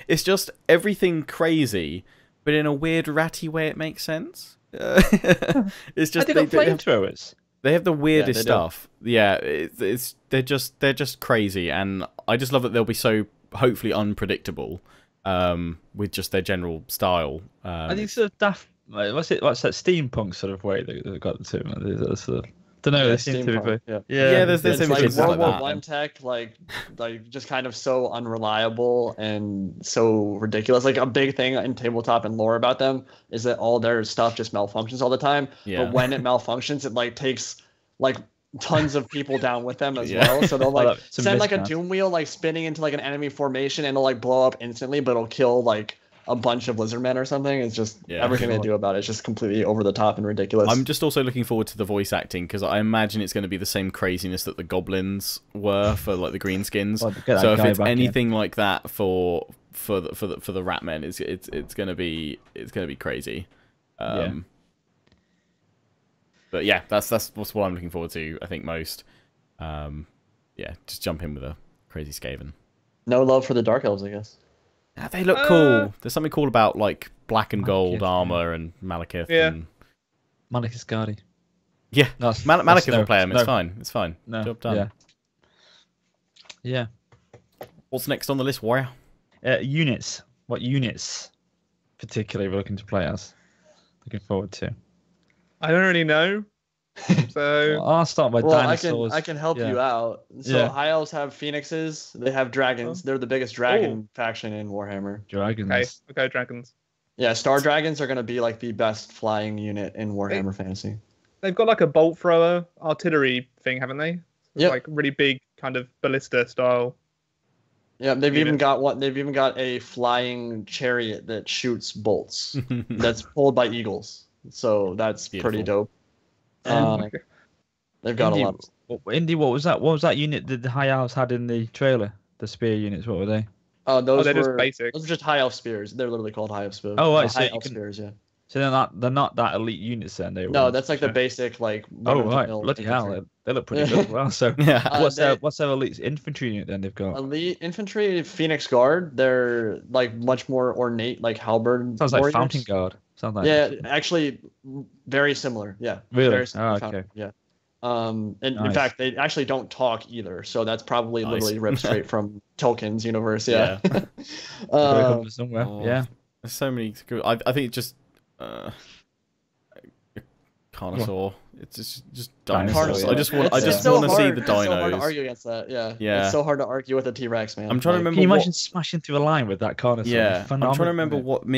[SPEAKER 1] it's just everything crazy, but in a weird ratty way it makes sense. It's just
[SPEAKER 4] they got flamethrowers.
[SPEAKER 1] They have the weirdest stuff. Yeah, they're just crazy, and I just love that they'll be so hopefully unpredictable with just their general style.
[SPEAKER 4] I think sort of daft. What's that steampunk sort of way they got the two? Sort of, don't know. They seem to be.
[SPEAKER 1] Yeah. There's
[SPEAKER 2] like World War One tech, like just kind of so unreliable and so ridiculous. Like a big thing in tabletop and lore about them is that all their stuff just malfunctions all the time. Yeah. But when it malfunctions, it like takes like tons of people down with them as well. So they'll like send like a Doom Wheel like spinning into like an enemy formation and it'll like blow up instantly, but it'll kill like a bunch of Lizardmen or something. It's just everything they do about it is just completely over the top and ridiculous.
[SPEAKER 1] I'm just also looking forward to the voice acting because I imagine it's going to be the same craziness that the goblins were for like the greenskins. So if it's anything like that for the Ratmen, it's going to be crazy. But yeah, that's what I'm looking forward to. I think most. Just jump in with a crazy Skaven.
[SPEAKER 2] No love for the Dark Elves, I guess.
[SPEAKER 1] They look cool. There's something cool about like black and gold armor and Malekith. And...
[SPEAKER 4] Malekith's Guardi.
[SPEAKER 1] Yeah, Malekith will play him. It's fine. It's fine.
[SPEAKER 4] No.
[SPEAKER 1] Job done.
[SPEAKER 4] Yeah.
[SPEAKER 1] What's next on the list, Warrior?
[SPEAKER 4] Units. What units particularly we're looking to play as? Looking forward to.
[SPEAKER 3] I don't really know. So
[SPEAKER 4] I'll start by dinosaurs.
[SPEAKER 2] I can help you out. So High Elves have phoenixes. They have dragons. They're the biggest dragon faction in Warhammer.
[SPEAKER 4] Dragons.
[SPEAKER 3] Okay, dragons.
[SPEAKER 2] Yeah, Star Dragons are going to be like the best flying unit in Warhammer Fantasy.
[SPEAKER 3] They've got like a bolt thrower artillery thing, haven't they?
[SPEAKER 2] Yeah.
[SPEAKER 3] Like really big kind of ballista style.
[SPEAKER 2] Yeah, they've even got a flying chariot that shoots bolts. That's pulled by eagles. So that's pretty dope. They've got
[SPEAKER 4] Indy,
[SPEAKER 2] a lot.
[SPEAKER 4] Indy, what was that? What was that unit that the High Elves had in the trailer? The spear units. What were they?
[SPEAKER 3] they're just basic.
[SPEAKER 2] Those are just high elf spears. They're literally called high elf spears.
[SPEAKER 4] Oh, right,
[SPEAKER 2] high elf spears, yeah.
[SPEAKER 4] So they're not that elite units then.
[SPEAKER 2] No, that's like the basic like.
[SPEAKER 4] Oh right, bloody hell, they look pretty good as well. So what's their elite infantry unit then they've got?
[SPEAKER 2] Elite infantry, Phoenix Guard. They're like much more ornate, like halberd.
[SPEAKER 4] Sounds like Fountain Guard. Sounds like
[SPEAKER 2] actually very similar. Yeah,
[SPEAKER 4] really.
[SPEAKER 2] Very similar
[SPEAKER 4] okay.
[SPEAKER 2] Yeah. And in fact, they actually don't talk either. So that's probably literally ripped straight from Tolkien's universe. Yeah.
[SPEAKER 4] Somewhere. Yeah.
[SPEAKER 1] There's so many. I think just. Carnosaur. It's just dinosaurs. I just want to see the dinos.
[SPEAKER 2] It's so hard to argue against that. Yeah. It's so hard to argue with a T-Rex, man.
[SPEAKER 1] I'm trying to remember.
[SPEAKER 4] Can you imagine smashing through a line with that Carnosaur?
[SPEAKER 1] Yeah. I'm trying to remember what when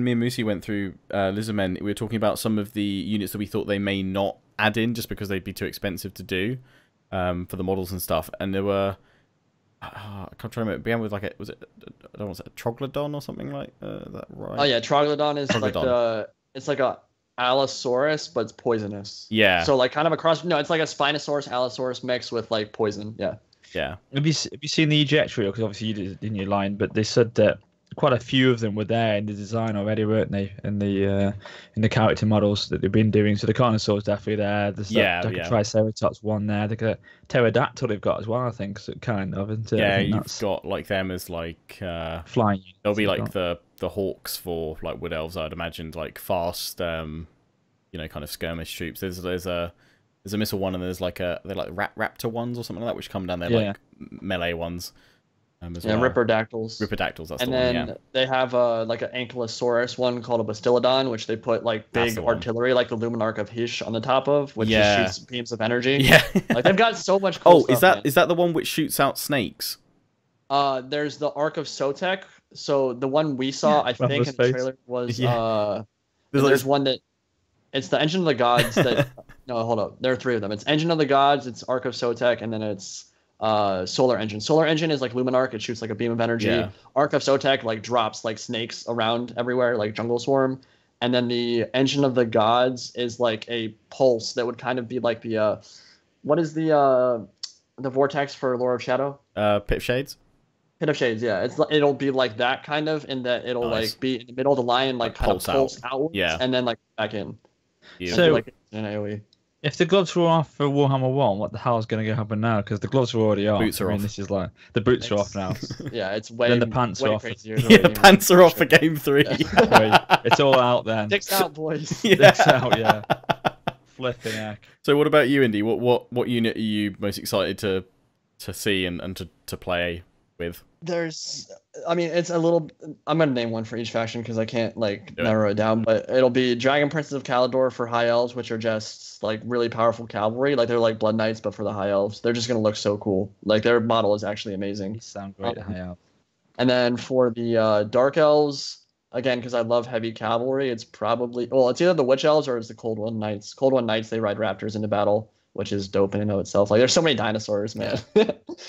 [SPEAKER 1] me and Moosey went through Lizardmen, we were talking about some of the units that we thought they may not add in just because they'd be too expensive to do for the models and stuff. And there were. I can't try to remember. It began with like I don't know, was it a Troglodon or something like that, right?
[SPEAKER 2] Oh yeah, Troglodon is like it's like a Allosaurus, but it's poisonous.
[SPEAKER 1] Yeah.
[SPEAKER 2] So like kind of a cross. No, it's like a Spinosaurus Allosaurus mixed with like poison. Yeah.
[SPEAKER 1] Yeah.
[SPEAKER 4] Have you seen the ejectory? Because obviously you did in your line, but they said that quite a few of them were there in the design already, weren't they? In the character models that they've been doing. So the Carnosaur's definitely there. There's a Triceratops one there. They got Pterodactyl they've got as well, I think. So kind of, isn't it?
[SPEAKER 1] Yeah, you've got like them as like
[SPEAKER 4] flying.
[SPEAKER 1] They'll be like the hawks for like wood elves, I'd imagine, like fast, kind of skirmish troops. There's a missile one, and there's like they're like raptor ones or something like that, which come down there like melee ones. Well.
[SPEAKER 2] Riperdactyls.
[SPEAKER 1] That's
[SPEAKER 2] and
[SPEAKER 1] the
[SPEAKER 2] then
[SPEAKER 1] one, yeah.
[SPEAKER 2] They have like an Ankylosaurus one called a Bastillodon, which they put like big artillery, like the Luminarch of Hysh, on the top of, which just shoots beams of energy.
[SPEAKER 1] Yeah,
[SPEAKER 2] like they've got so much cool stuff.
[SPEAKER 1] Is that the one which shoots out snakes?
[SPEAKER 2] There's the Ark of Sotek. So the one we saw, I think, in the trailer was there's one that it's the Engine of the Gods that no, hold up. There are three of them. It's Engine of the Gods, it's Ark of Sotek, and then it's Solar Engine. Solar Engine is like Luminarch. It shoots like a beam of energy.
[SPEAKER 1] Yeah.
[SPEAKER 2] Ark of Sotek like drops like snakes around everywhere, like Jungle Swarm. And then the Engine of the Gods is like a pulse that would kind of be like the what is the vortex for Lore of Shadow?
[SPEAKER 1] Pit of Shades.
[SPEAKER 2] Pit of Shades, yeah. It'll be like that kind of, in that it'll like be in the middle of the line, like kind of pulse outwards, and then like back in.
[SPEAKER 1] Yeah.
[SPEAKER 2] So like an AoE.
[SPEAKER 4] If the gloves were off for Warhammer 1, what the hell is going to happen now? Because the gloves are already off.
[SPEAKER 1] Boots are off.
[SPEAKER 4] This is like the boots are off now.
[SPEAKER 2] Yeah, it's way.
[SPEAKER 4] Then the pants are off.
[SPEAKER 2] Crazier.
[SPEAKER 1] The pants are off for game 3.
[SPEAKER 4] Yeah. It's all out then.
[SPEAKER 2] Dicks out, boys.
[SPEAKER 4] Dicks out, yeah. Flipping heck.
[SPEAKER 1] So what about you, Indy? What unit are you most excited to see and to play with?
[SPEAKER 2] It's a little. I'm gonna name one for each faction because I can't narrow it down. But it'll be Dragon Princes of Calidor for High Elves, which are just like really powerful cavalry. Like they're like Blood Knights, but for the High Elves. They're just gonna look so cool. Like their model is actually amazing.
[SPEAKER 4] They sound great at High Elves.
[SPEAKER 2] And then for the Dark Elves, again, because I love heavy cavalry, it's probably it's either the Witch Elves or it's the Cold One Knights. Cold One Knights, they ride raptors into battle, which is dope in and of itself. Like there's so many dinosaurs, man.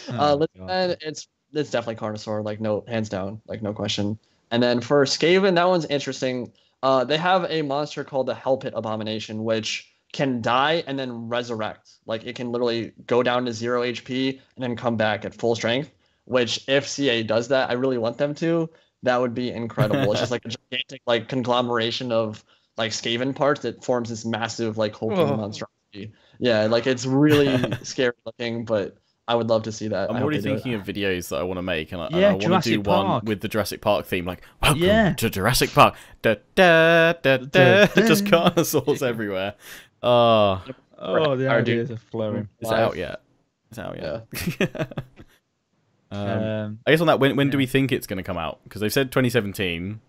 [SPEAKER 2] Lizardmen, it's definitely Carnosaur, like no, hands down, like no question. And then for Skaven, that one's interesting. They have a monster called the Hell Pit Abomination, which can die and then resurrect. Like it can literally go down to 0 HP and then come back at full strength. Which if CA does that, I really want them to. That would be incredible. It's just like a gigantic like conglomeration of like Skaven parts that forms this massive like hulking monstrosity. Yeah, like it's really scary looking, but I would love to see that.
[SPEAKER 1] I'm already thinking of videos that I want to make, and I want to do one with the Jurassic Park theme, like "Welcome to Jurassic Park." Da da da da. Just Carnosaurs everywhere.
[SPEAKER 4] The ideas are flowing.
[SPEAKER 1] Is it out yet? Yeah. I guess on that, when do we think it's going to come out? Because they've said 2017.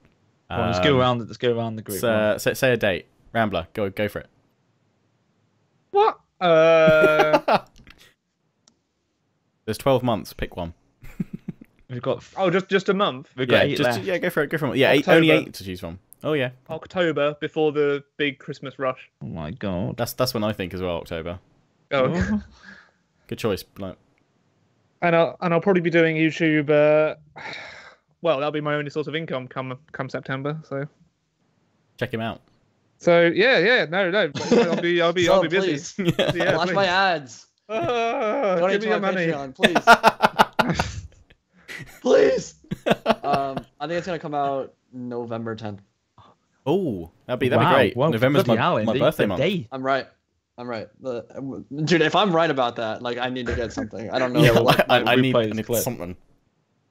[SPEAKER 4] Let's go around the group.
[SPEAKER 1] Say a date. Rambler, go for it.
[SPEAKER 3] What?
[SPEAKER 1] There's 12 months. Pick one.
[SPEAKER 4] We've got
[SPEAKER 3] just a month.
[SPEAKER 4] We've got 8 left.
[SPEAKER 1] Go for it. Yeah, only 8 to choose from. Oh yeah.
[SPEAKER 3] October, before the big Christmas rush.
[SPEAKER 4] Oh my god.
[SPEAKER 1] That's when I think as well. October.
[SPEAKER 3] Oh. Okay.
[SPEAKER 1] Good choice.
[SPEAKER 3] And I'll probably be doing YouTube. Well, that'll be my only source of income come September. So.
[SPEAKER 1] Check him out.
[SPEAKER 3] So no. I'll be busy.
[SPEAKER 2] Yeah, watch my ads.
[SPEAKER 3] Give me your money.
[SPEAKER 2] Patreon, please. Please. I think it's gonna come out November 10th.
[SPEAKER 1] Oh, that'd be great.
[SPEAKER 4] Well,
[SPEAKER 1] November's my birthday month.
[SPEAKER 2] I'm right. Dude, if I'm right about that, like I need to get something. I don't know.
[SPEAKER 1] Yeah,
[SPEAKER 2] what,
[SPEAKER 1] I need something.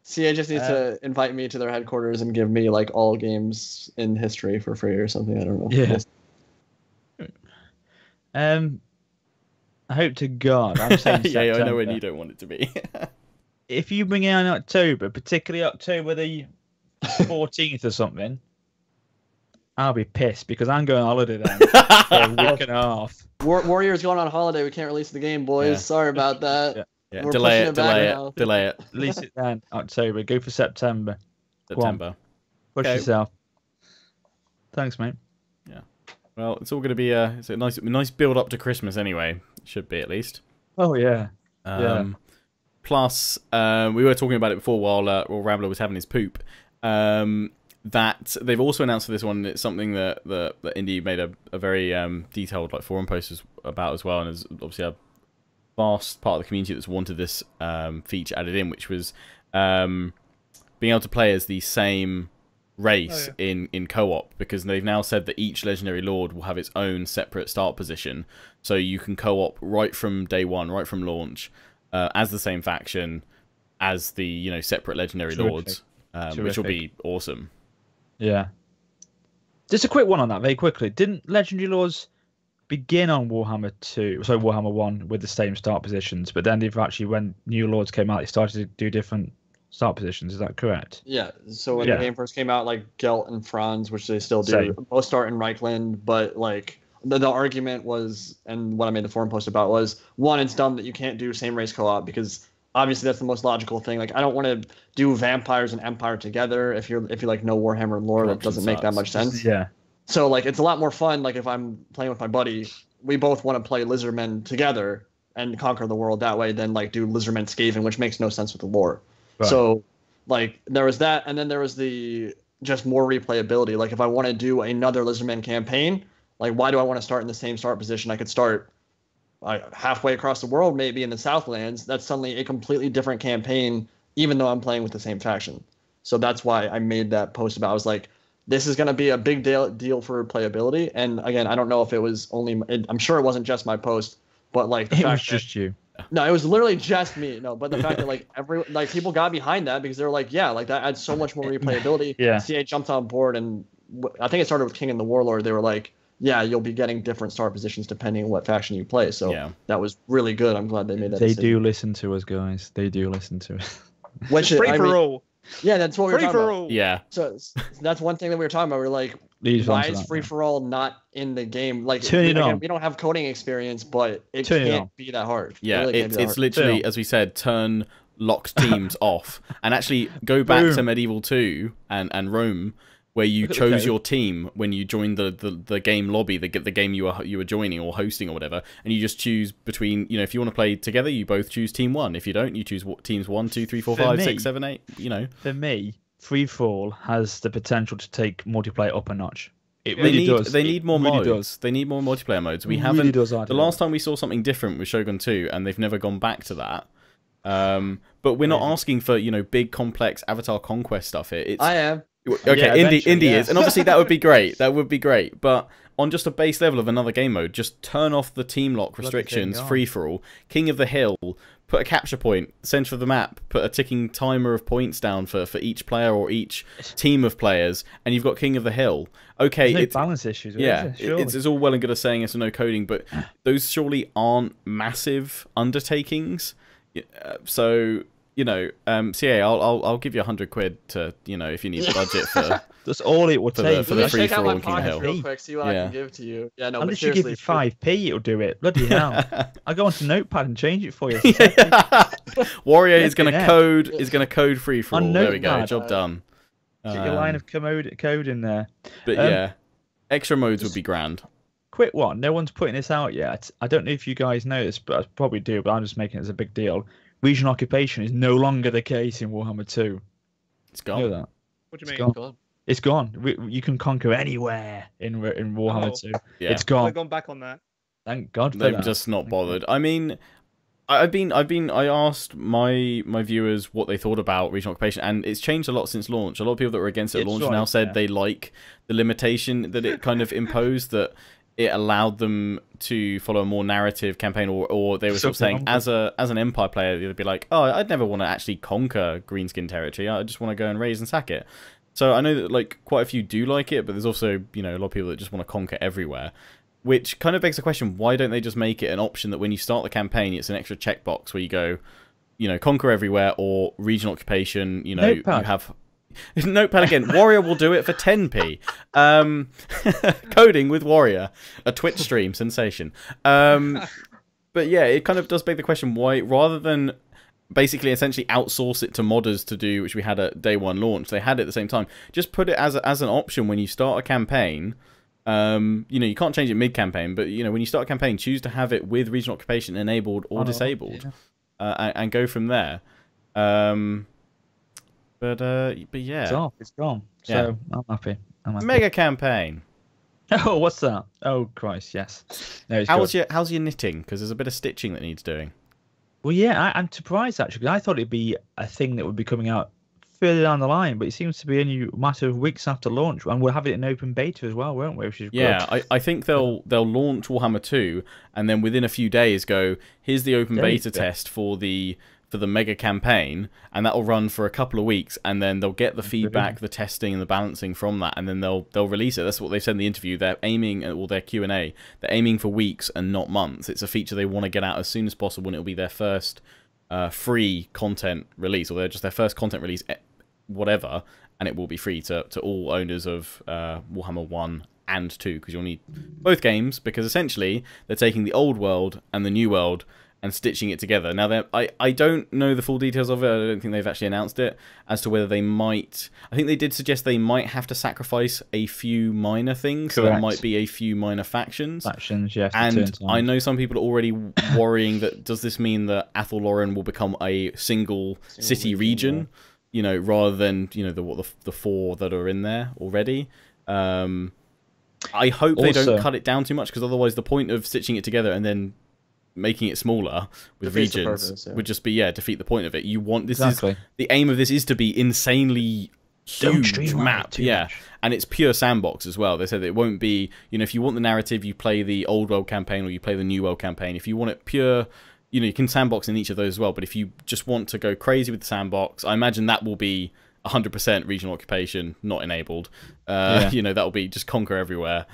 [SPEAKER 2] CA just needs to invite me to their headquarters and give me like all games in history for free or something. I don't know.
[SPEAKER 4] Yeah. I hope to God. I'm saying
[SPEAKER 1] yeah, I know when you don't want it to be.
[SPEAKER 4] If you bring it out in October, particularly October the 14th or something, I'll be pissed because I'm going on holiday then for a week and a half.
[SPEAKER 2] Warrior's going on holiday. We can't release the game, boys. Yeah. Sorry about that.
[SPEAKER 1] Yeah. Delay it.
[SPEAKER 4] Release it then, October. Go for September. Push yourself. Thanks, mate.
[SPEAKER 1] Yeah. Well, it's all going to be it's a nice build up to Christmas anyway. It should be at least.
[SPEAKER 4] Oh yeah.
[SPEAKER 1] Plus, we were talking about it before while Rambler was having his poop. That they've also announced for this one. It's something that Indy made a very detailed like forum post about as well, and is obviously a vast part of the community that's wanted this feature added in, which was being able to play as the same race in co-op, because they've now said that each legendary lord will have its own separate start position, so you can co-op right from day one, right from launch, as the same faction as the separate legendary lords, which will be awesome.
[SPEAKER 4] Yeah. Just a quick one on that, very quickly. Didn't legendary lords begin on Warhammer 1 with the same start positions, but then they've actually, when new lords came out, they started to do different start positions? Is that correct?
[SPEAKER 2] Yeah. So when the game first came out, like Gelt and Franz, which they still do, both start in Reichland, but like the argument was, and what I made the forum post about was, one, it's dumb that you can't do same race co-op, because obviously that's the most logical thing. Like I don't want to do vampires and Empire together if you like know Warhammer lore. That doesn't make that much sense.
[SPEAKER 4] Yeah.
[SPEAKER 2] So like it's a lot more fun. Like if I'm playing with my buddy, we both want to play Lizardmen together and conquer the world that way, than like do Lizardmen Skaven, which makes no sense with the lore. Right. So like there was that, and then there was the just more replayability. Like if I want to do another Lizardmen campaign, like why do I want to start in the same start position? I could start halfway across the world, maybe in the Southlands. That's suddenly a completely different campaign, even though I'm playing with the same faction. So that's why I made that post about. I was like, this is going to be a big deal for playability. And again, I don't know if it was only. I'm sure it wasn't just my post, but like the
[SPEAKER 4] it was just you.
[SPEAKER 2] No, it was literally just me. No, but the fact that like people got behind that, because they were like, yeah, like that adds so much more replayability.
[SPEAKER 4] Yeah.
[SPEAKER 2] CA jumped on board, and I think it started with King and the Warlord. They were like, yeah, you'll be getting different start positions depending on what faction you play. So that was really good. I'm glad they made that decision.
[SPEAKER 4] They do listen to us, guys. They do listen to us.
[SPEAKER 3] Which free for all.
[SPEAKER 2] Yeah, that's what we were talking about.
[SPEAKER 1] Yeah.
[SPEAKER 2] So that's one thing that we were talking about. We were like, why is free for all not in the game? Like, we don't have coding experience, but it can't be that hard.
[SPEAKER 1] Yeah, it's literally, as we said, turn locked teams off, and actually go back to Medieval 2 and Rome, where you chose your team when you joined the game lobby, the game you were joining or hosting or whatever, and you just choose between, if you want to play together, you both choose team 1. If you don't, you choose teams 1, 2, 3, 4, 5, 6, 7, 8.
[SPEAKER 4] For me, free for all has the potential to take multiplayer up a notch. It really does.
[SPEAKER 1] They need more modes. They need more multiplayer modes. We haven't. The last time we saw something different was Shogun 2, and they've never gone back to that. But we're not asking for big complex Avatar conquest stuff here.
[SPEAKER 2] I am.
[SPEAKER 1] Okay, Indy is, and obviously that would be great. That would be great, but on just a base level of another game mode, just turn off the team lock restrictions, free for all. King of the Hill, put a capture point, center of the map, put a ticking timer of points down for each player or each team of players, and you've got King of the Hill. Okay,
[SPEAKER 4] there's no balance issues.
[SPEAKER 1] It's all well and good of saying yes or no coding, but those surely aren't massive undertakings. So. CA, I'll give you £100 to, if you need the budget for.
[SPEAKER 4] That's all it would take.
[SPEAKER 2] For the free for all in King Hill. Real quick, see what I can give to you. Yeah, no,
[SPEAKER 4] unless you give me 5p, it'll do it. Bloody hell! I'll go onto Notepad and change it for you.
[SPEAKER 1] Warrior is going to code free for all. There we go. Job done.
[SPEAKER 4] Get your line of code in there.
[SPEAKER 1] But extra modes would be grand.
[SPEAKER 4] Quick one. No one's putting this out yet. I don't know if you guys know this, but I probably do. But I'm just making it as a big deal. Regional occupation is no longer the case in Warhammer 2.
[SPEAKER 1] It's gone.
[SPEAKER 4] You know that?
[SPEAKER 3] What do you mean?
[SPEAKER 4] It's gone. You can conquer anywhere in Warhammer 2.
[SPEAKER 1] Yeah.
[SPEAKER 4] It's gone.
[SPEAKER 3] They've gone back on that.
[SPEAKER 4] Thank God for
[SPEAKER 1] They've
[SPEAKER 4] that.
[SPEAKER 1] just not bothered. I mean, I asked my viewers what they thought about regional occupation, and it's changed a lot since launch. A lot of people that were against it at launch now said they like the limitation that it kind of imposed, that it allowed them to follow a more narrative campaign, or they were sort of saying as an Empire player, they'd be like, oh, I'd never want to actually conquer Greenskin territory. I just want to go and raise and sack it. So I know that like quite a few do like it, but there's also, you know, a lot of people that just want to conquer everywhere. Which kind of begs the question, why don't they just make it an option that when you start the campaign, it's an extra checkbox where you go, you know, conquer everywhere or regional occupation, you know,
[SPEAKER 4] Notepad.
[SPEAKER 1] You have... Notepad again. Warrior will do it for 10p. Coding with Warrior. A Twitch stream sensation. But yeah, it kind of does beg the question, why, rather than basically essentially outsource it to modders to do, which we had at day one launch, they had it at the same time, just put it as an option when you start a campaign. You know, you can't change it mid-campaign, but, you know, when you start a campaign, choose to have it with regional occupation enabled or disabled, and go from there. But yeah.
[SPEAKER 4] It's off. It's gone. So I'm happy.
[SPEAKER 1] Mega campaign.
[SPEAKER 4] Oh, what's that? Oh, Christ, yes. No,
[SPEAKER 1] how's your knitting? Because there's a bit of stitching that needs doing.
[SPEAKER 4] Well, yeah, I'm surprised, actually, because I thought it'd be a thing that would be coming out further down the line, but it seems to be only a matter of weeks after launch, and we'll have it in open beta as well, won't we? Which is good.
[SPEAKER 1] I think they'll launch Warhammer 2, and then within a few days go, here's the open beta test for the mega campaign, and that'll run for a couple of weeks, and then they'll get the feedback, the testing, and the balancing from that, and then they'll release it. That's what they said in the interview. They're aiming, or their Q&A, they're aiming for weeks and not months. It's a feature they want to get out as soon as possible, and it'll be their first free content release, or just their first content release, whatever, and it will be free to all owners of Warhammer 1 and 2, because you'll need both games, because essentially they're taking the old world and the new world and stitching it together. Now, I don't know the full details of it. I don't think they've actually announced it as to whether they might... I think they did suggest they might have to sacrifice a few minor things. Correct. So there might be a few minor factions.
[SPEAKER 4] Factions, yes.
[SPEAKER 1] And I know some people are already worrying that, does this mean that Athel Loren will become a single city region? You know, rather than, you know, the four that are in there already. I hope they don't cut it down too much, because otherwise the point of stitching it together and then making it smaller with regions would just be defeat the point of it. You want this is the aim of this is to be insanely huge map, and it's pure sandbox as well. They said it won't be, you know, if you want the narrative, you play the old world campaign or you play the new world campaign. If you want it pure, you know, you can sandbox in each of those as well. But if you just want to go crazy with the sandbox, I imagine that will be 100% regional occupation, not enabled. You know, that will be just conquer everywhere.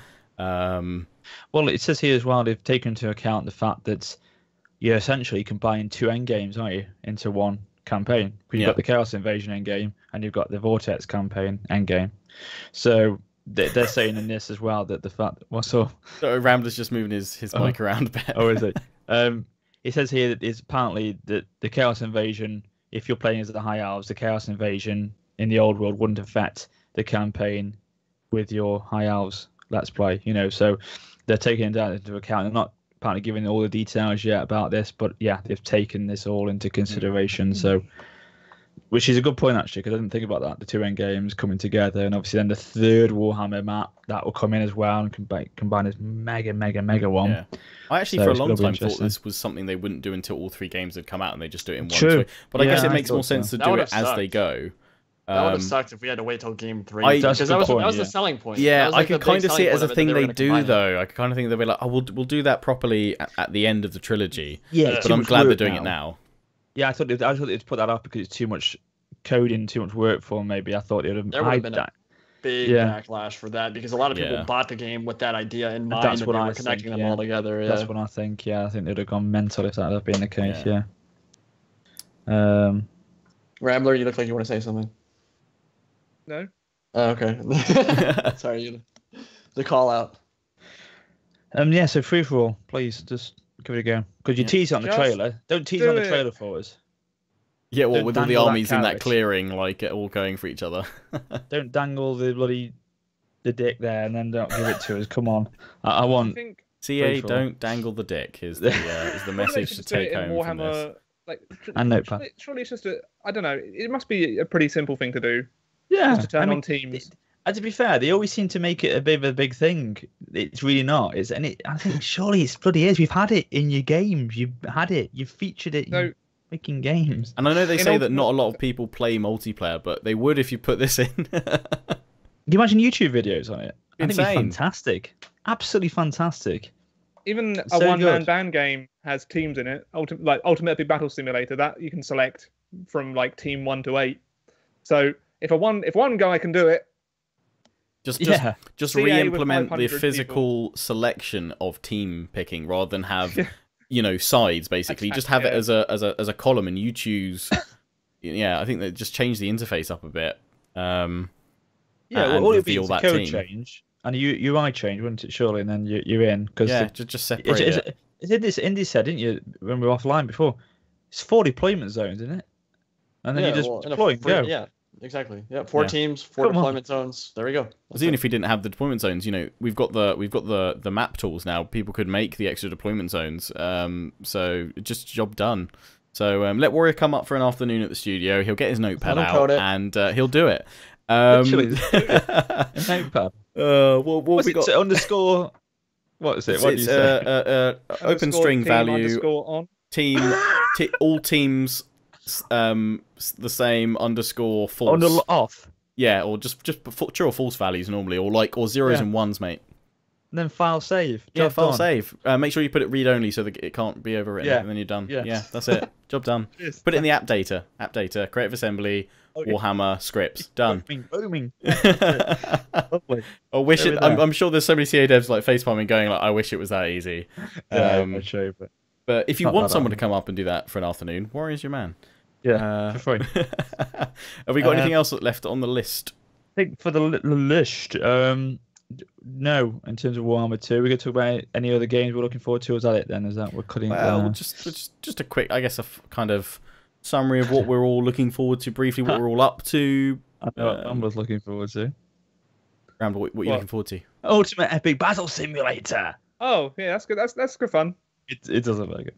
[SPEAKER 4] Well, it says here as well, they've taken into account the fact that you're essentially combining two endgames, aren't you, into one campaign. You've got the Chaos Invasion endgame, and you've got the Vortex campaign endgame. So they're saying in this as well that the fact... What's up?
[SPEAKER 1] So Rambler's just moving his mic around a bit.
[SPEAKER 4] Oh, is it? It says here that it's apparently that the Chaos Invasion, if you're playing as the High Elves, the Chaos Invasion in the old world wouldn't affect the campaign with your High Elves Let's Play, you know, so they're taking that into account. They're not apparently giving all the details yet about this, but yeah, they've taken this all into consideration. So, which is a good point actually, because I didn't think about that. The two end games coming together, and obviously then the third Warhammer map that will come in as well and combine this mega one.
[SPEAKER 1] Yeah. I actually for a long time thought this was something they wouldn't do until all three games had come out and they just do it in one. True. But I guess it makes more sense to do it as they go.
[SPEAKER 2] That would have sucked if we had to wait till game 3. Because that was the selling point.
[SPEAKER 1] Yeah, I could kind of see it as a thing they do, though. I could kind of think they'll be like, oh, we'll do that properly at the end of the trilogy. Yeah, but I'm glad they're doing it now.
[SPEAKER 4] Yeah, I thought they'd put that off because it's too much coding, too much work for them, maybe. I thought it would have...
[SPEAKER 2] There would have been a big backlash for that, because a lot of people bought the game with that idea in mind, and they were connecting them all together.
[SPEAKER 4] That's what I think, I think they'd have gone mental if that had been the case,
[SPEAKER 2] Rambler, you look like you want to say something.
[SPEAKER 3] No.
[SPEAKER 2] Oh, okay. Sorry, the call out.
[SPEAKER 4] So free for all, please just give it a go. Because you tease on the trailer. Don't tease on the trailer for us.
[SPEAKER 1] Yeah, well, with all the armies in that clearing, like all going for each other.
[SPEAKER 4] Don't dangle the dick there and then don't give it to us. Come on, I want.
[SPEAKER 1] CA, don't dangle the dick is the message to take home from this.
[SPEAKER 4] And
[SPEAKER 3] surely it's just I don't know. It must be a pretty simple thing to do.
[SPEAKER 4] Yeah,
[SPEAKER 3] just to turn on teams.
[SPEAKER 4] And to be fair, they always seem to make it a bit of a big thing. It's really not. I think surely it's bloody is. We've had it in your games. You've had it. You've featured it in making games.
[SPEAKER 1] And I know they say that not a lot of people play multiplayer, but they would if you put this in.
[SPEAKER 4] Can you imagine YouTube videos on it? I think it'd be
[SPEAKER 1] Insane.
[SPEAKER 4] fantastic. Absolutely fantastic.
[SPEAKER 3] Even
[SPEAKER 4] It's
[SPEAKER 3] a
[SPEAKER 4] so
[SPEAKER 3] one-man
[SPEAKER 4] good.
[SPEAKER 3] band game has teams in it. Like Ultimate Epic Battle Simulator, that you can select from like team 1 to 8. So if one guy can do it,
[SPEAKER 1] Just
[SPEAKER 3] CA with
[SPEAKER 1] re-implement the
[SPEAKER 3] 500
[SPEAKER 1] physical selection of team picking rather than have, sides basically.
[SPEAKER 3] Attack,
[SPEAKER 1] Just have it
[SPEAKER 3] yeah.
[SPEAKER 1] as a column and you choose. Yeah, I think they just change the interface up a bit.
[SPEAKER 4] Yeah,
[SPEAKER 1] and
[SPEAKER 4] well, all it would be
[SPEAKER 1] reveal
[SPEAKER 4] is a
[SPEAKER 1] that
[SPEAKER 4] code
[SPEAKER 1] team.
[SPEAKER 4] change and a UI change, wouldn't it? Surely, and then you're in. Cause
[SPEAKER 1] Yeah, just separate it.
[SPEAKER 4] It's Indy said, didn't you, when we were offline before? It's 4 deployment zones, isn't it? And then you just deploy and go.
[SPEAKER 2] Yeah, exactly. Yeah, 4 teams, 4
[SPEAKER 4] Come on.
[SPEAKER 2] deployment zones. There we go.
[SPEAKER 1] Because even if we didn't have the deployment zones, we've got the map tools now. People could make the extra deployment zones. So just job done. So let Warrior come up for an afternoon at the studio. He'll get his notepad
[SPEAKER 2] Let him
[SPEAKER 1] out
[SPEAKER 2] code it.
[SPEAKER 1] and he'll do it.
[SPEAKER 4] Literally, a notepad.
[SPEAKER 1] What
[SPEAKER 4] What's
[SPEAKER 1] we
[SPEAKER 4] it?
[SPEAKER 1] got?
[SPEAKER 4] Underscore. What is it? What do you say?
[SPEAKER 1] Open
[SPEAKER 3] underscore
[SPEAKER 1] string
[SPEAKER 3] team
[SPEAKER 1] value
[SPEAKER 3] underscore on.
[SPEAKER 1] team all teams the same underscore false.
[SPEAKER 4] Off.
[SPEAKER 1] Yeah, or just true or false values normally, or zeros
[SPEAKER 4] Yeah.
[SPEAKER 1] and ones, mate.
[SPEAKER 4] And then file save.
[SPEAKER 1] Yeah,
[SPEAKER 4] Job
[SPEAKER 1] file
[SPEAKER 4] done.
[SPEAKER 1] save. Make sure you put it read only so that it can't be overwritten,
[SPEAKER 4] Yeah.
[SPEAKER 1] and then you're done.
[SPEAKER 4] Yeah.
[SPEAKER 1] Yeah, that's it. Job done.
[SPEAKER 3] Yes.
[SPEAKER 1] Put it in the app data, creative assembly,
[SPEAKER 4] Okay.
[SPEAKER 1] Warhammer scripts, done.
[SPEAKER 4] Booming. Lovely.
[SPEAKER 1] I wish
[SPEAKER 4] Over
[SPEAKER 1] it.
[SPEAKER 4] there.
[SPEAKER 1] I'm sure there's so many CA devs like facepalming, going like, I wish it was that easy.
[SPEAKER 4] I'm sure, but
[SPEAKER 1] But if you
[SPEAKER 4] Not
[SPEAKER 1] want
[SPEAKER 4] that
[SPEAKER 1] someone to
[SPEAKER 4] hard.
[SPEAKER 1] come up and do that for an afternoon, Warrior's your man.
[SPEAKER 4] yeah, for free.
[SPEAKER 1] Have we got anything else left on the list?
[SPEAKER 4] I think for the list, no. In terms of Warhammer 2, we're going to talk about any other games we're looking forward to. Or is that it then? Is that we're cutting?
[SPEAKER 1] Well, just a quick, I guess, kind of summary of what we're all looking forward to briefly, what we're all up to.
[SPEAKER 4] I know what I was looking forward to.
[SPEAKER 1] Rambler, what are you looking forward to?
[SPEAKER 4] Ultimate Epic Battle Simulator.
[SPEAKER 3] Oh yeah, that's good. That's good fun.
[SPEAKER 4] It does look like it.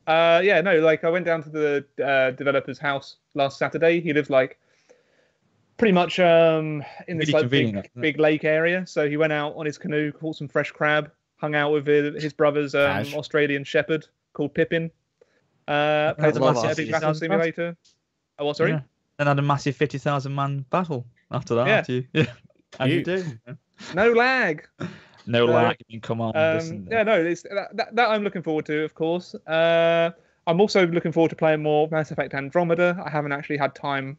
[SPEAKER 4] Yeah.
[SPEAKER 3] Yeah, no, like I went down to the developer's house last Saturday. He lives like pretty much in this
[SPEAKER 4] Really
[SPEAKER 3] like
[SPEAKER 4] convenient, isn't it?
[SPEAKER 3] big lake area. So he went out on his canoe, caught some fresh crab, hung out with his brother's
[SPEAKER 1] Cash.
[SPEAKER 3] Australian shepherd called Pippin. Played the
[SPEAKER 2] love
[SPEAKER 3] Ultimate
[SPEAKER 2] Aussies.
[SPEAKER 3] Epic Battle Simulator. Oh, what? Sorry.
[SPEAKER 4] Yeah. Then had a massive 50,000 man battle after that.
[SPEAKER 3] Yeah.
[SPEAKER 4] After you, yeah. As you do.
[SPEAKER 3] No lag.
[SPEAKER 4] No
[SPEAKER 3] So,
[SPEAKER 4] lag. You can come on. Listen.
[SPEAKER 3] Yeah, no, it's that I'm looking forward to, of course. I'm also looking forward to playing more Mass Effect Andromeda. I haven't actually had time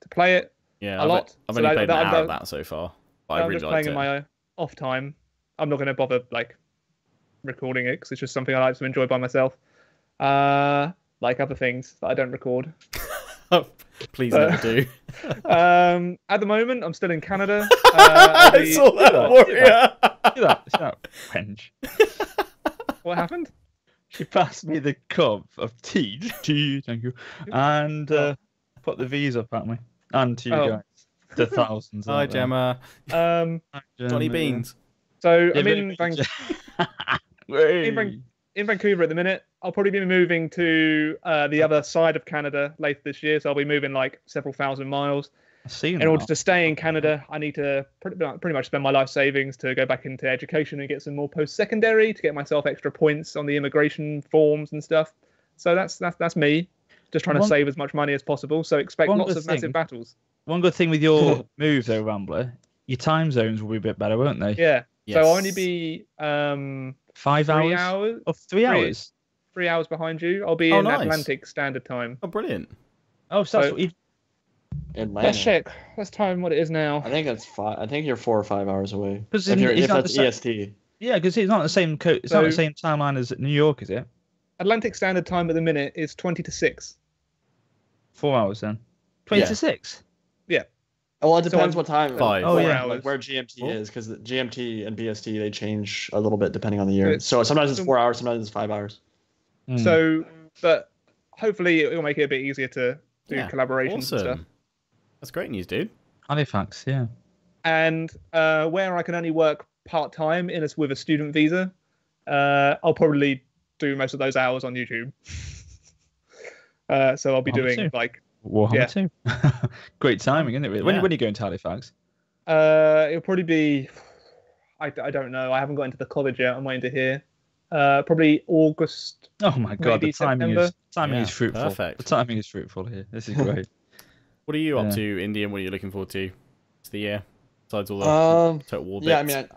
[SPEAKER 3] to play it.
[SPEAKER 1] Yeah,
[SPEAKER 3] a lot.
[SPEAKER 1] I've
[SPEAKER 3] So
[SPEAKER 1] only
[SPEAKER 3] that-
[SPEAKER 1] played
[SPEAKER 3] that-
[SPEAKER 1] an hour
[SPEAKER 3] that-
[SPEAKER 1] of that so far. But I
[SPEAKER 3] I'm
[SPEAKER 1] really
[SPEAKER 3] just
[SPEAKER 1] liked
[SPEAKER 3] playing
[SPEAKER 1] it.
[SPEAKER 3] in my off time. I'm not going to bother like recording it because it's just something I like to enjoy by myself. Like other things that I don't record.
[SPEAKER 1] Please never do.
[SPEAKER 3] At the moment, I'm still in Canada.
[SPEAKER 1] I saw that, Warrior.
[SPEAKER 4] See that wench?
[SPEAKER 3] What happened?
[SPEAKER 4] She passed me the cup of tea. Tea, thank you. And put the V's up at me. And to you
[SPEAKER 3] Oh.
[SPEAKER 4] guys. The thousands.
[SPEAKER 1] Hi,
[SPEAKER 4] out there.
[SPEAKER 1] Gemma.
[SPEAKER 3] Um,
[SPEAKER 1] Johnny Beans.
[SPEAKER 3] so
[SPEAKER 4] Yeah,
[SPEAKER 3] I'm in,
[SPEAKER 4] Hey.
[SPEAKER 3] in Vancouver at the minute. I'll probably be moving to the other side of Canada later this year. So I'll be moving like several thousand miles.
[SPEAKER 4] I see you
[SPEAKER 3] In
[SPEAKER 4] now.
[SPEAKER 3] order to stay in Canada, I need to pretty much spend my life savings to go back into education and get some more post-secondary to get myself extra points on the immigration forms and stuff. So that's me, just trying to
[SPEAKER 4] One-
[SPEAKER 3] save as much money as possible. So expect
[SPEAKER 4] one
[SPEAKER 3] lots
[SPEAKER 4] good
[SPEAKER 3] of massive
[SPEAKER 4] thing-
[SPEAKER 3] battles.
[SPEAKER 4] One good thing with your move, though, Rambler, your time zones will be a bit better, won't they?
[SPEAKER 3] Yeah.
[SPEAKER 1] Yes.
[SPEAKER 3] So I'll only be
[SPEAKER 4] 5
[SPEAKER 3] 3
[SPEAKER 4] hours?
[SPEAKER 3] hours,
[SPEAKER 4] Or 3
[SPEAKER 3] Three.
[SPEAKER 4] hours?
[SPEAKER 3] 3 hours behind you. I'll be
[SPEAKER 1] Oh,
[SPEAKER 3] in
[SPEAKER 1] nice.
[SPEAKER 3] Atlantic Standard Time.
[SPEAKER 1] Oh, brilliant.
[SPEAKER 4] Oh, so that's
[SPEAKER 3] So-
[SPEAKER 4] what you...
[SPEAKER 2] Atlanta.
[SPEAKER 3] Let's check. Let's time what it is now.
[SPEAKER 2] I think it's 5. I think you're 4 or 5 hours away.
[SPEAKER 4] Because
[SPEAKER 2] If,
[SPEAKER 4] it's
[SPEAKER 2] if
[SPEAKER 4] not
[SPEAKER 2] that's
[SPEAKER 4] the
[SPEAKER 2] EST.
[SPEAKER 4] Yeah, because it's not the same it's not
[SPEAKER 3] So-
[SPEAKER 4] the same timeline as New York, is it?
[SPEAKER 3] Atlantic Standard Time at the minute is 20 to 6.
[SPEAKER 4] 4 hours then. 20
[SPEAKER 2] Yeah.
[SPEAKER 4] to 6?
[SPEAKER 2] Well, it depends
[SPEAKER 3] I'm-
[SPEAKER 2] what time.
[SPEAKER 1] 5.
[SPEAKER 4] Oh,
[SPEAKER 2] where,
[SPEAKER 4] yeah.
[SPEAKER 2] Like where GMT
[SPEAKER 1] Oh.
[SPEAKER 2] is, because GMT and BST they change a little bit depending on the year.
[SPEAKER 3] Good.
[SPEAKER 2] So sometimes it's
[SPEAKER 3] So-
[SPEAKER 2] 4 hours, sometimes it's 5 hours.
[SPEAKER 4] Hmm.
[SPEAKER 3] So, but hopefully it will make it a bit easier to do
[SPEAKER 1] Yeah,
[SPEAKER 3] collaborations and stuff.
[SPEAKER 1] Awesome. That's great news, dude.
[SPEAKER 4] Halifax, yeah.
[SPEAKER 3] And where I can only work part time with a student visa, I'll probably do most of those hours on YouTube. So I'll be
[SPEAKER 4] Warhammer
[SPEAKER 3] doing
[SPEAKER 4] 2.
[SPEAKER 3] like
[SPEAKER 4] Warhammer
[SPEAKER 3] Yeah.
[SPEAKER 4] 2. Great timing, isn't it? Really?
[SPEAKER 1] Yeah.
[SPEAKER 4] When are you going to Halifax?
[SPEAKER 3] It'll probably be. I don't know. I haven't got into the college yet. I'm waiting to hear. Probably August.
[SPEAKER 4] Oh my god, the timing
[SPEAKER 3] September.
[SPEAKER 4] is fruitful.
[SPEAKER 1] Perfect.
[SPEAKER 4] The timing is fruitful here. This is great.
[SPEAKER 1] What are you up to, Indy, and what are you looking forward to? It's the year, besides all the Total War bits.
[SPEAKER 2] Yeah, I mean,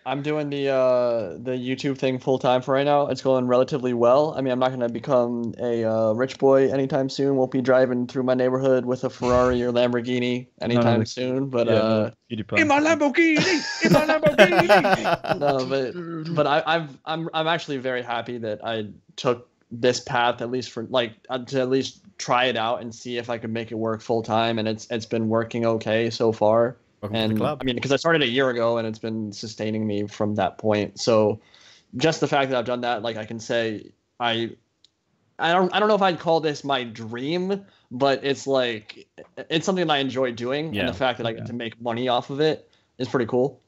[SPEAKER 2] I'm doing the YouTube thing full time for right now. It's going relatively well. I mean, I'm not gonna become a rich boy anytime soon. Won't be driving through my neighborhood with a Ferrari or Lamborghini anytime soon. But
[SPEAKER 3] in my Lamborghini, in my Lamborghini.
[SPEAKER 2] No, but I'm actually very happy that I took this path, at least for to at least try it out and see if I could make it work full time. And it's been working okay so far.
[SPEAKER 1] Welcome to the club.
[SPEAKER 2] I mean, because I started a year ago and it's been sustaining me from that point. So just the fact that I've done that, like, I can say I don't know if I'd call this my dream, but it's like it's something that I enjoy doing, and the fact that I get to make money off of it is pretty cool.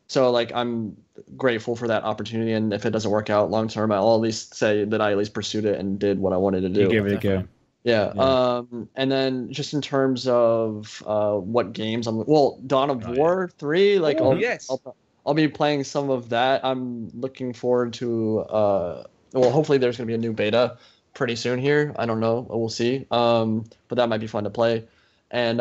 [SPEAKER 2] So like I'm grateful for that opportunity, and if it doesn't work out long term, I'll at least say that I at least pursued it and did what I wanted to do.
[SPEAKER 4] You gave it a go.
[SPEAKER 2] Yeah. And then just in terms of what games Dawn of War 3, like I'll be playing some of that. I'm looking forward to hopefully there's going to be a new beta pretty soon here. I don't know. We'll see. But that might be fun to play. And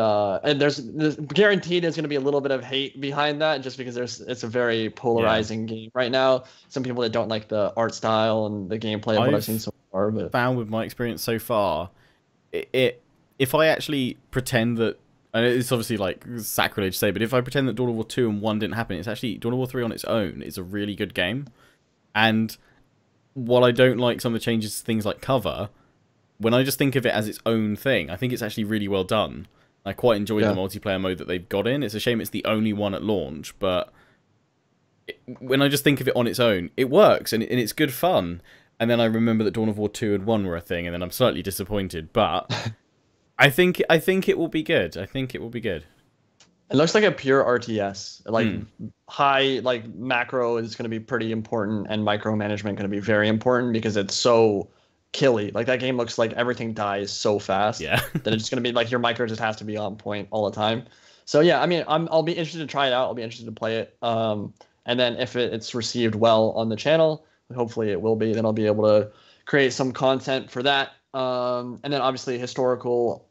[SPEAKER 2] there's guaranteed there's going to be a little bit of hate behind that, just because it's a very polarizing game right now. Some people that don't like the art style and the gameplay of what I've seen so far. But
[SPEAKER 1] found with my experience so far, if I actually pretend that, and it's obviously like sacrilege to say, but if I pretend that Dawn of War 2 and 1 didn't happen, it's actually Dawn of War 3 on its own is a really good game. And while I don't like some of the changes to things like cover, when I just think of it as its own thing, I think it's actually really well done. I quite enjoy the multiplayer mode that they've got in. It's a shame it's the only one at launch, but when I just think of it on its own, it works and it's good fun. And then I remember that Dawn of War 2 and 1 were a thing, and then I'm slightly disappointed. But I think it will be good. I think it will be good.
[SPEAKER 2] It looks like a pure RTS. Like high, like macro is going to be pretty important, and micromanagement going to be very important because it's so killy. Like that game looks like everything dies so fast.
[SPEAKER 1] Yeah.
[SPEAKER 2] That it's going to be like your micro just has to be on point all the time. So yeah, I mean, I'll be interested to try it out. I'll be interested to play it. And then if it's received well on the channel, hopefully it will be, then I'll be able to create some content for that. And then obviously historical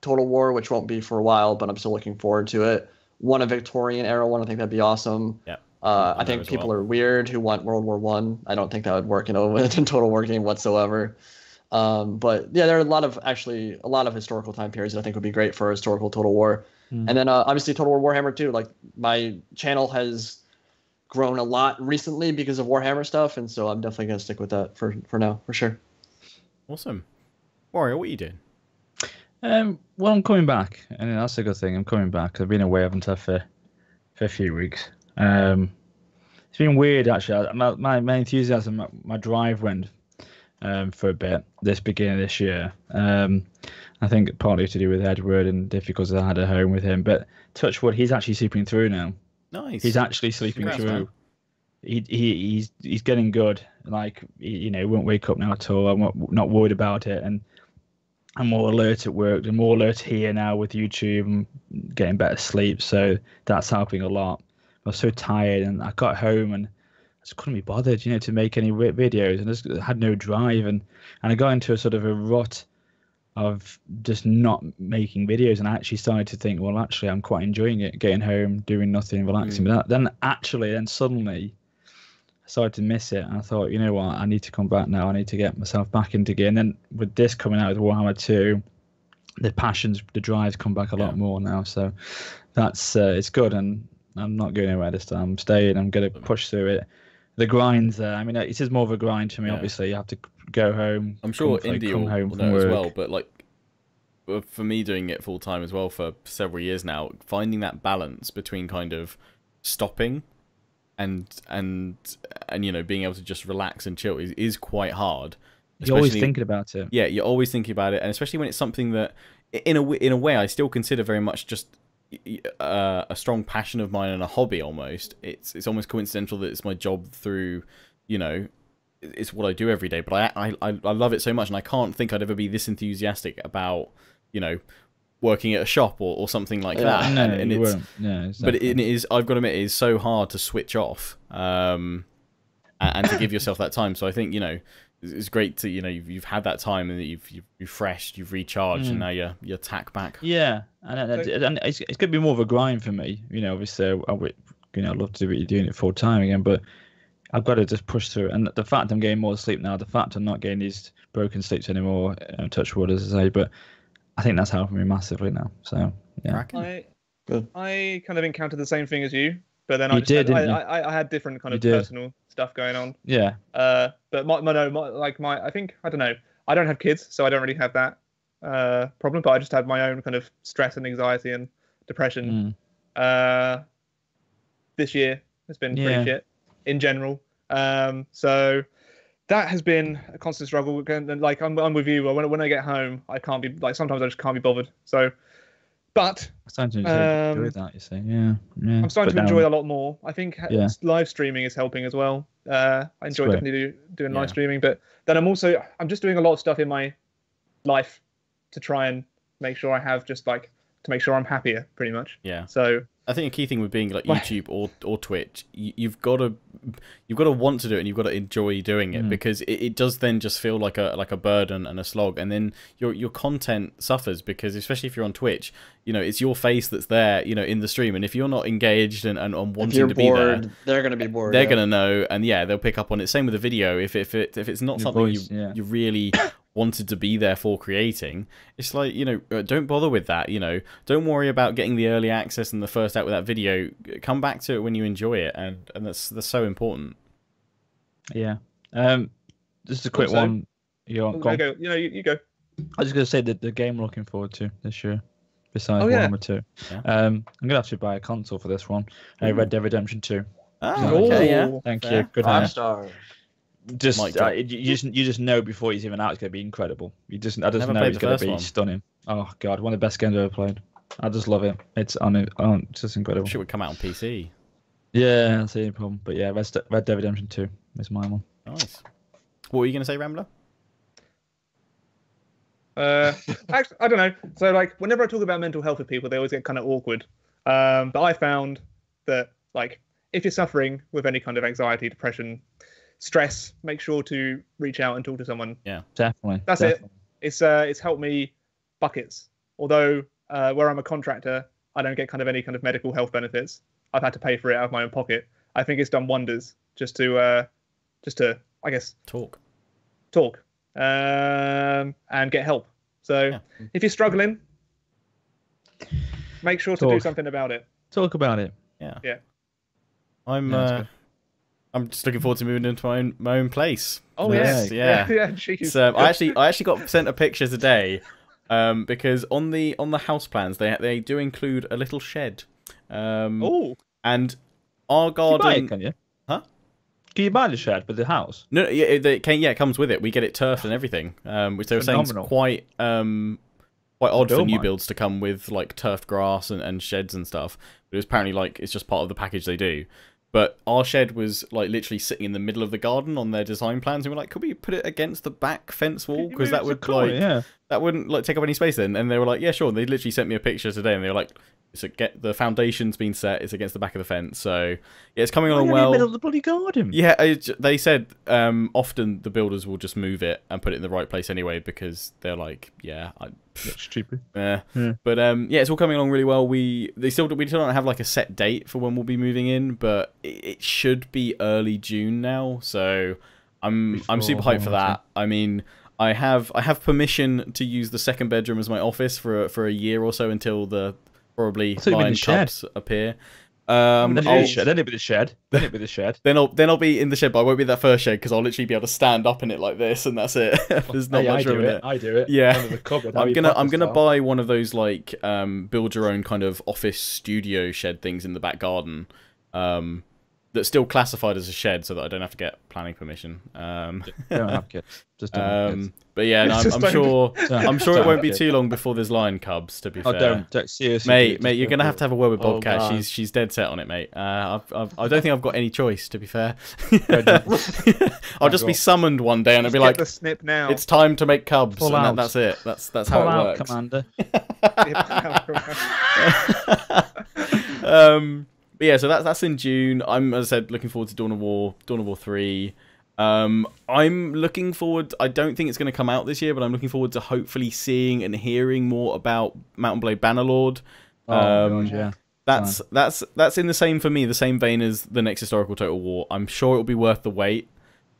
[SPEAKER 2] Total War, which won't be for a while, but I'm still looking forward to it. A Victorian era one, I think that'd be awesome.
[SPEAKER 1] Yeah.
[SPEAKER 2] I think people are weird who want World War One. I don't think that would work in a Total War game whatsoever. But yeah, there are a lot of historical time periods that I think would be great for a historical Total War. And then obviously Total War Warhammer 2. Like my channel has grown a lot recently because of Warhammer stuff, and so I'm definitely gonna stick with that for now, for sure.
[SPEAKER 1] Awesome. Warrior, what are you doing?
[SPEAKER 4] Well, I'm coming back, and that's a good thing. I'm coming back. I've been away, haven't I, for a few weeks. It's been weird actually. My enthusiasm, my drive went for a bit this beginning of this year. I think partly to do with Edward and difficulties I had at home with him. But touch wood, he's actually sleeping through now.
[SPEAKER 1] Nice.
[SPEAKER 4] He's actually sleeping through. Man. He's getting good. Like he won't wake up now at all. I'm not worried about it, and I'm more alert at work. I'm more alert here now with YouTube and getting better sleep. So that's helping a lot. I was so tired, and I got home and I just couldn't be bothered, to make any videos, and I just had no drive, and I got into a sort of a rut of just not making videos, and I actually started to think, well, actually, I'm quite enjoying it, getting home, doing nothing, relaxing. But then suddenly, I started to miss it, and I thought, you know what, I need to come back now. I need to get myself back into gear. And then with this coming out with Warhammer 2, the passions, the drives come back a lot more now. So that's it's good, and I'm not going anywhere this time. I'm staying. I'm going to push through it. The grind's there. I mean, it is more of a grind for me. Obviously, you have to go home.
[SPEAKER 1] I'm sure Indy will
[SPEAKER 4] home
[SPEAKER 1] know as well. But like, for me, doing it full time as well for several years now, finding that balance between kind of stopping and being able to just relax and chill is quite hard.
[SPEAKER 4] You're always thinking about it.
[SPEAKER 1] Yeah, you're always thinking about it, and especially when it's something that, in a way, I still consider very much just a strong passion of mine and a hobby almost. It's almost coincidental that it's my job through, it's what I do every day. But I love it so much, and I can't think I'd ever be this enthusiastic about, working at a shop or something like that.
[SPEAKER 4] No,
[SPEAKER 1] and
[SPEAKER 4] you
[SPEAKER 1] it's,
[SPEAKER 4] won't. Yeah, exactly.
[SPEAKER 1] But it is, I've got to admit, it is so hard to switch off and to give yourself that time. So I think, you know, it's great to, you know, you've had that time and that you've refreshed, you've recharged, and now you're tack back.
[SPEAKER 4] Yeah, and it's going to be more of a grind for me. You know, obviously, I'd love to be doing it full time again, but I've got to just push through it. And the fact I'm getting more sleep now, the fact I'm not getting these broken sleeps anymore, touch wood, as I say, but I think that's helping me massively now. So yeah,
[SPEAKER 3] I kind of encountered the same thing as you, but then I had different kind of personal stuff going on.
[SPEAKER 4] Yeah.
[SPEAKER 3] But I think, I don't know. I don't have kids, so I don't really have that problem. But I just had my own kind of stress and anxiety and depression. This year has been pretty shit in general. So that has been a constant struggle. And like I'm with you. When I get home, I can't be like, sometimes I just can't be bothered. So, but
[SPEAKER 4] I'm starting to enjoy that. You see, yeah.
[SPEAKER 3] I'm starting to enjoy it a lot more. I think live streaming is helping as well. I enjoy definitely doing live streaming, but then I'm just doing a lot of stuff in my life to try and make sure I have to make sure I'm happier, pretty much.
[SPEAKER 1] Yeah.
[SPEAKER 3] So
[SPEAKER 1] I think a key thing with being like YouTube or Twitch, you've got to want to do it, and you've got to enjoy doing it, because it does then just feel like a burden and a slog, and then your content suffers, because especially if you're on Twitch, you know, it's your face that's there, you know, in the stream, and if you're not engaged and wanting to be there,
[SPEAKER 2] they're gonna be bored.
[SPEAKER 1] They're gonna know, and they'll pick up on it. Same with the video. If it's not something you really wanted to be there for creating, it's like, you know, don't bother with that. You know, don't worry about getting the early access and the first out with that video. Come back to it when you enjoy it, and that's so important.
[SPEAKER 4] Yeah. Just a quick one. You go.
[SPEAKER 3] You go.
[SPEAKER 4] I was just gonna say that the game I'm looking forward to this year, besides Warhammer 2. Yeah. I'm gonna have to buy a console for this one. Red Dead Redemption 2.
[SPEAKER 1] Oh, okay, yeah.
[SPEAKER 4] Thank you. Good
[SPEAKER 2] 5 stars.
[SPEAKER 4] You just know before he's even out, it's gonna be incredible. I just know it's gonna be stunning. Oh god, one of the best games I've ever played. I just love it. It's just incredible.
[SPEAKER 1] It would come out on PC.
[SPEAKER 4] Yeah, that's the only problem. But yeah, Red Dead Redemption 2 is my one.
[SPEAKER 1] Nice. What were you gonna say, Rambler?
[SPEAKER 3] Actually, I don't know. So like, whenever I talk about mental health with people, they always get kind of awkward. But I found that like, if you're suffering with any kind of anxiety, depression, stress, make sure to reach out and talk to someone.
[SPEAKER 1] Yeah,
[SPEAKER 4] definitely.
[SPEAKER 3] That's it. It's helped me buckets. Although where I'm a contractor, I don't get kind of any kind of medical health benefits. I've had to pay for it out of my own pocket. I think it's done wonders just to I guess talk and get help. So if you're struggling, make sure to do something about it.
[SPEAKER 4] Talk about it.
[SPEAKER 3] Yeah.
[SPEAKER 1] I'm just looking forward to moving into my own place.
[SPEAKER 3] Oh yeah.
[SPEAKER 1] So I actually got sent a picture today, because on the house plans they do include a little shed. And our garden.
[SPEAKER 4] Can you? Huh? Can you buy the shed with the house?
[SPEAKER 1] No, it comes with it. We get it turfed and everything. Which they were saying is quite odd for new builds to come with like turfed grass and sheds and stuff. But it was apparently like it's just part of the package they do. But our shed was like literally sitting in the middle of the garden on their design plans, and we're like, could we put it against the back fence wall, because that would that wouldn't like take up any space then? And they were like, yeah, sure. And they literally sent me a picture today, and they were like, the foundation's been set. It's against the back of the fence, so yeah, it's coming along well.
[SPEAKER 4] In the middle of the bloody garden.
[SPEAKER 1] Yeah, they said often the builders will just move it and put it in the right place anyway, because they're like,
[SPEAKER 4] that's stupid.
[SPEAKER 1] But it's all coming along really well. We still don't have like a set date for when we'll be moving in, but it should be early June now. So I'm super hyped for that. I mean, I have permission to use the second bedroom as my office for a year or so until the probably lion cubs appear.
[SPEAKER 4] Then it'll be the shed.
[SPEAKER 1] Then I'll be in the shed, but I won't be that first shed, because I'll literally be able to stand up in it like this, and that's it. There's not much room in it.
[SPEAKER 4] I do it.
[SPEAKER 1] Yeah. I'm gonna buy one of those like build your own kind of office studio shed things in the back garden. that's still classified as a shed, so that I don't have to get planning permission.
[SPEAKER 4] Don't have kids. Just don't have kids.
[SPEAKER 1] But yeah, no, I'm sure it won't be too long before there's lion cubs. To be fair,
[SPEAKER 4] don't seriously,
[SPEAKER 1] mate, you're gonna have to have a word with Bobcat. She's dead set on it, mate. I don't think I've got any choice. To be fair, I'll just be summoned one day and I'll be like,
[SPEAKER 3] the snip now.
[SPEAKER 1] It's time to make cubs, and that's it. That's how it works.
[SPEAKER 4] Commander.
[SPEAKER 1] But yeah, so that's in June. I'm, as I said, looking forward to Dawn of War 3. I'm looking forward. I don't think it's going to come out this year, but I'm looking forward to hopefully seeing and hearing more about Mount and Blade Bannerlord.
[SPEAKER 4] God, yeah.
[SPEAKER 1] That's in the same for me, the same vein as the next historical Total War. I'm sure it'll be worth the wait.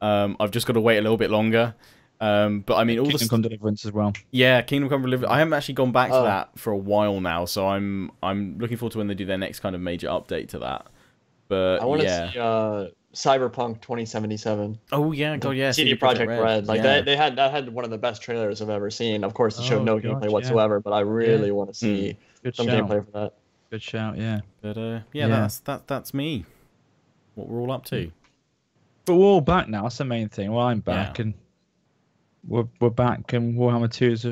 [SPEAKER 1] I've just got to wait a little bit longer. But I mean, all
[SPEAKER 4] Kingdom Come Deliverance as well.
[SPEAKER 1] Yeah, Kingdom Come Deliverance. I haven't actually gone back to that for a while now, so I'm looking forward to when they do their next kind of major update to that. But
[SPEAKER 2] I want to see Cyberpunk 2077.
[SPEAKER 1] Oh yeah, God yeah.
[SPEAKER 2] CD Projekt Red. Like that had one of the best trailers I've ever seen. Of course, it showed no gameplay whatsoever, but I really want to see some gameplay for that.
[SPEAKER 4] Good shout, yeah.
[SPEAKER 1] But that's me. What we're all up to.
[SPEAKER 4] But we're all back now. That's the main thing. Well, I'm back and. We're back, and Warhammer 2 is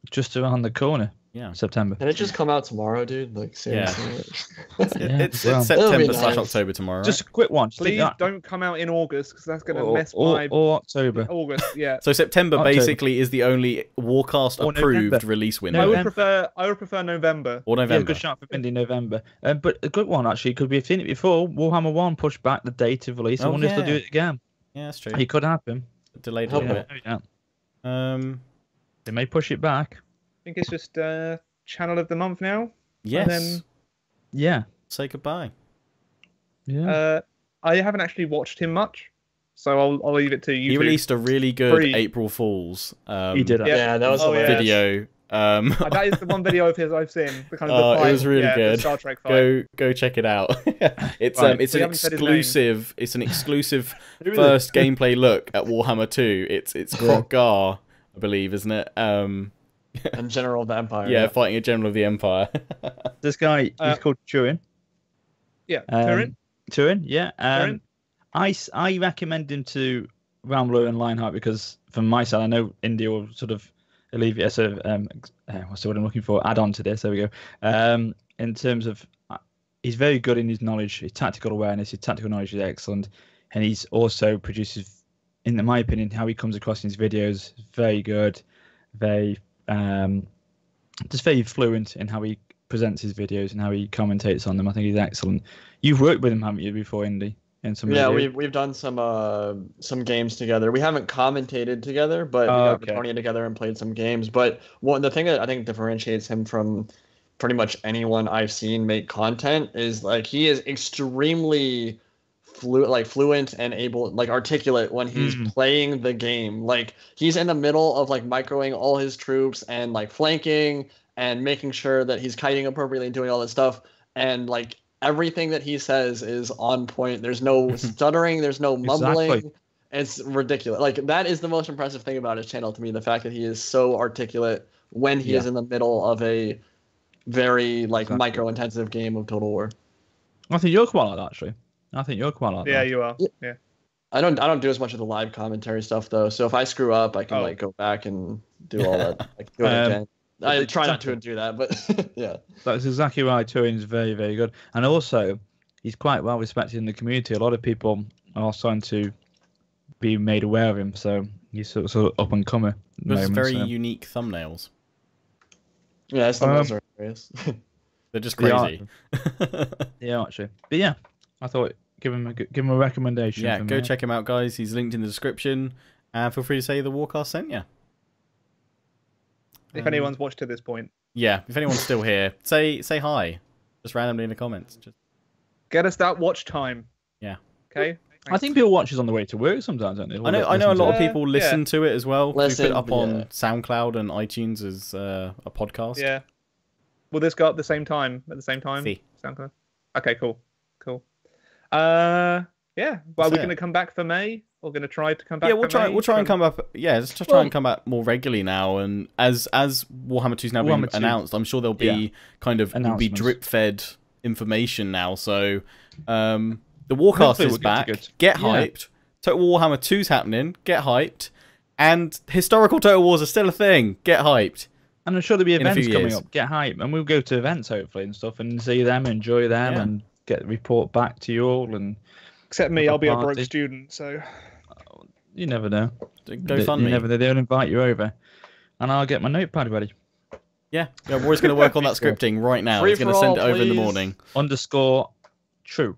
[SPEAKER 4] just around the corner.
[SPEAKER 1] Yeah,
[SPEAKER 4] September.
[SPEAKER 2] Can it just come out tomorrow, dude? Like seriously.
[SPEAKER 1] It's September/October tomorrow.
[SPEAKER 4] Just a quick one.
[SPEAKER 3] Please don't come out in August because that's going to mess my.
[SPEAKER 4] Or October.
[SPEAKER 3] August, yeah.
[SPEAKER 1] So September basically is the only Warcast approved release window.
[SPEAKER 3] I would prefer November.
[SPEAKER 1] Or November.
[SPEAKER 4] Yeah, good shot for Indy November. But a good one actually, because we've seen it before. Warhammer 1 pushed back the date of release. I wonder if they'll do it again.
[SPEAKER 1] Yeah, that's true.
[SPEAKER 4] It could happen.
[SPEAKER 1] Delayed a little bit.
[SPEAKER 4] Yeah. They may push it back.
[SPEAKER 3] I think it's just channel of the month now.
[SPEAKER 1] Yes.
[SPEAKER 3] And
[SPEAKER 4] then,
[SPEAKER 1] say goodbye.
[SPEAKER 4] Yeah.
[SPEAKER 3] I haven't actually watched him much, so I'll leave it to you.
[SPEAKER 1] He released a really good April Fools.
[SPEAKER 4] He did.
[SPEAKER 2] Yeah, that was a
[SPEAKER 1] video.
[SPEAKER 3] That is the one video of his I've seen. The kind of the fight,
[SPEAKER 1] it was really good.
[SPEAKER 3] Star Trek fight.
[SPEAKER 1] Go check it out. It's an exclusive. It's an exclusive first gameplay look at Warhammer 2. It's Kroq-Gar, I believe, isn't it?
[SPEAKER 2] And General of the Empire.
[SPEAKER 1] Yeah, fighting a General of the Empire.
[SPEAKER 4] This guy, he's called Turin.
[SPEAKER 3] Yeah,
[SPEAKER 4] Turin. Yeah. I recommend him to Rambler and Lionheart because, from my side, I know Indy will sort of alleviate, sort of what's the word I'm looking for? Add on to this. There we go. In terms of, he's very good in his knowledge, his tactical awareness, his tactical knowledge is excellent, and he's also produces, in my opinion, how he comes across in his videos, very good, very just very fluent in how he presents his videos and how he commentates on them. I think he's excellent. You've worked with him, haven't you, before, Indy? In some videos?
[SPEAKER 2] we've done some games together. We haven't commentated together, but we got Tony together and played some games. But the thing that I think differentiates him from pretty much anyone I've seen make content is like he is extremely fluent and able, like articulate when he's playing the game. Like he's in the middle of like microing all his troops and like flanking and making sure that he's kiting appropriately and doing all this stuff, and like everything that he says is on point. There's no stuttering, there's no mumbling. Exactly. It's ridiculous. Like that is the most impressive thing about his channel to me, the fact that he is so articulate when he is in the middle of a very micro intensive game of Total War.
[SPEAKER 4] I think you're quite like that, actually. I think you're quite like that.
[SPEAKER 3] Yeah, you are. Yeah.
[SPEAKER 2] I don't do as much of the live commentary stuff though, so if I screw up, I can go back and do all that. Do it again. I try not to do that, but yeah.
[SPEAKER 4] That's exactly right. Turin's very, very good, and also he's quite well respected in the community. A lot of people are starting to be made aware of him, so he's sort of up and comer.
[SPEAKER 1] Those very unique thumbnails.
[SPEAKER 2] Yeah, his thumbnails are hilarious.
[SPEAKER 1] They're just crazy.
[SPEAKER 4] Yeah, actually, but yeah. I thought give him a recommendation.
[SPEAKER 1] Yeah, go check him out, guys. He's linked in the description, and feel free to say the Warcast sent you.
[SPEAKER 3] If anyone's watched to this point.
[SPEAKER 1] Yeah, if anyone's still here, say hi, just randomly in the comments. Just
[SPEAKER 3] get us that watch time.
[SPEAKER 1] Yeah.
[SPEAKER 3] Okay. Thanks.
[SPEAKER 4] I think people watch us on the way to work sometimes, don't they?
[SPEAKER 1] I know a lot of people listen to it as well. We put it up on SoundCloud and iTunes as a podcast.
[SPEAKER 3] Yeah. Will this go up the same time? At the same time?
[SPEAKER 1] See.
[SPEAKER 3] SoundCloud. Okay. Cool. Yeah. Well, are we going to come back for May? Or going to try to come back?
[SPEAKER 1] Yeah, we'll try and come back. Yeah, let's just try and come back more regularly now. And as Warhammer 2's now been announced, I'm sure there'll be kind of drip fed information now. So The Warcast
[SPEAKER 4] Hopefully
[SPEAKER 1] is
[SPEAKER 4] we'll get to
[SPEAKER 1] back.
[SPEAKER 4] good.
[SPEAKER 1] Get
[SPEAKER 4] Yeah.
[SPEAKER 1] hyped. Total War Warhammer 2's happening. Get hyped. And historical Total Wars are still a thing. Get hyped.
[SPEAKER 4] And I'm sure there'll be
[SPEAKER 1] In a few
[SPEAKER 4] events coming
[SPEAKER 1] years.
[SPEAKER 4] up. Get hype, and we'll go to events hopefully and stuff, and see them, enjoy them,
[SPEAKER 1] Yeah.
[SPEAKER 4] and get the report back to you all. And
[SPEAKER 3] Except me,
[SPEAKER 4] Have a
[SPEAKER 3] I'll be a broke
[SPEAKER 4] party.
[SPEAKER 3] student, so
[SPEAKER 4] you never know.
[SPEAKER 1] Go fund
[SPEAKER 4] You
[SPEAKER 1] me.
[SPEAKER 4] never know. They'll invite you over, and I'll get my notepad ready.
[SPEAKER 1] Yeah, Rory's going to work on that scripting right now. He's going to send it over in the
[SPEAKER 2] Free-for-all,
[SPEAKER 1] morning.
[SPEAKER 4] _true.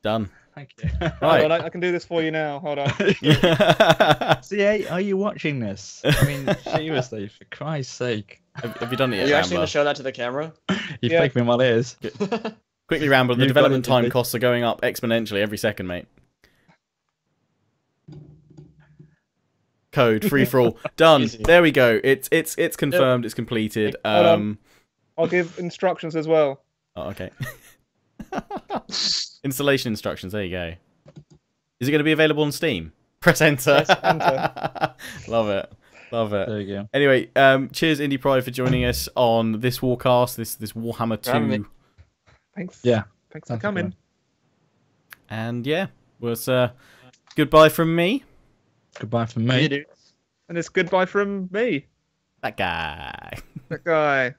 [SPEAKER 1] Done.
[SPEAKER 4] Thank you.
[SPEAKER 1] Right.
[SPEAKER 3] Hold on, I can do this for you now. Hold on.
[SPEAKER 4] CA, are you watching this? I mean, seriously, for Christ's sake.
[SPEAKER 1] Have you done it
[SPEAKER 2] Are
[SPEAKER 1] yet,
[SPEAKER 2] you actually
[SPEAKER 1] Rambler?
[SPEAKER 2] going to show that to the camera?
[SPEAKER 4] You're
[SPEAKER 3] Yeah.
[SPEAKER 4] faking me my ears.
[SPEAKER 1] Quickly, Rambler, the
[SPEAKER 4] You've got
[SPEAKER 1] development
[SPEAKER 4] it,
[SPEAKER 1] time
[SPEAKER 4] Indy.
[SPEAKER 1] costs are going up exponentially every second, mate. Code, free for all. Done.
[SPEAKER 2] Easy.
[SPEAKER 1] There we go. It's confirmed, it's completed.
[SPEAKER 3] Hold on. I'll give instructions as well.
[SPEAKER 1] Oh, okay. Installation instructions, there you go. Is it going to be available on Steam? Press enter.
[SPEAKER 3] Press enter.
[SPEAKER 1] Love it. Love it.
[SPEAKER 4] There you go.
[SPEAKER 1] Anyway, cheers Indypride for joining us on this Warcast, this Warhammer
[SPEAKER 2] having me.
[SPEAKER 1] 2.
[SPEAKER 3] Thanks.
[SPEAKER 4] Yeah.
[SPEAKER 3] Thanks for coming.
[SPEAKER 1] And yeah, was goodbye from me.
[SPEAKER 4] Goodbye from me.
[SPEAKER 2] You do.
[SPEAKER 3] And it's goodbye from me.
[SPEAKER 1] That guy.
[SPEAKER 3] That guy.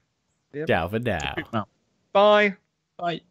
[SPEAKER 1] Ciao for now.
[SPEAKER 3] Bye.
[SPEAKER 4] Bye.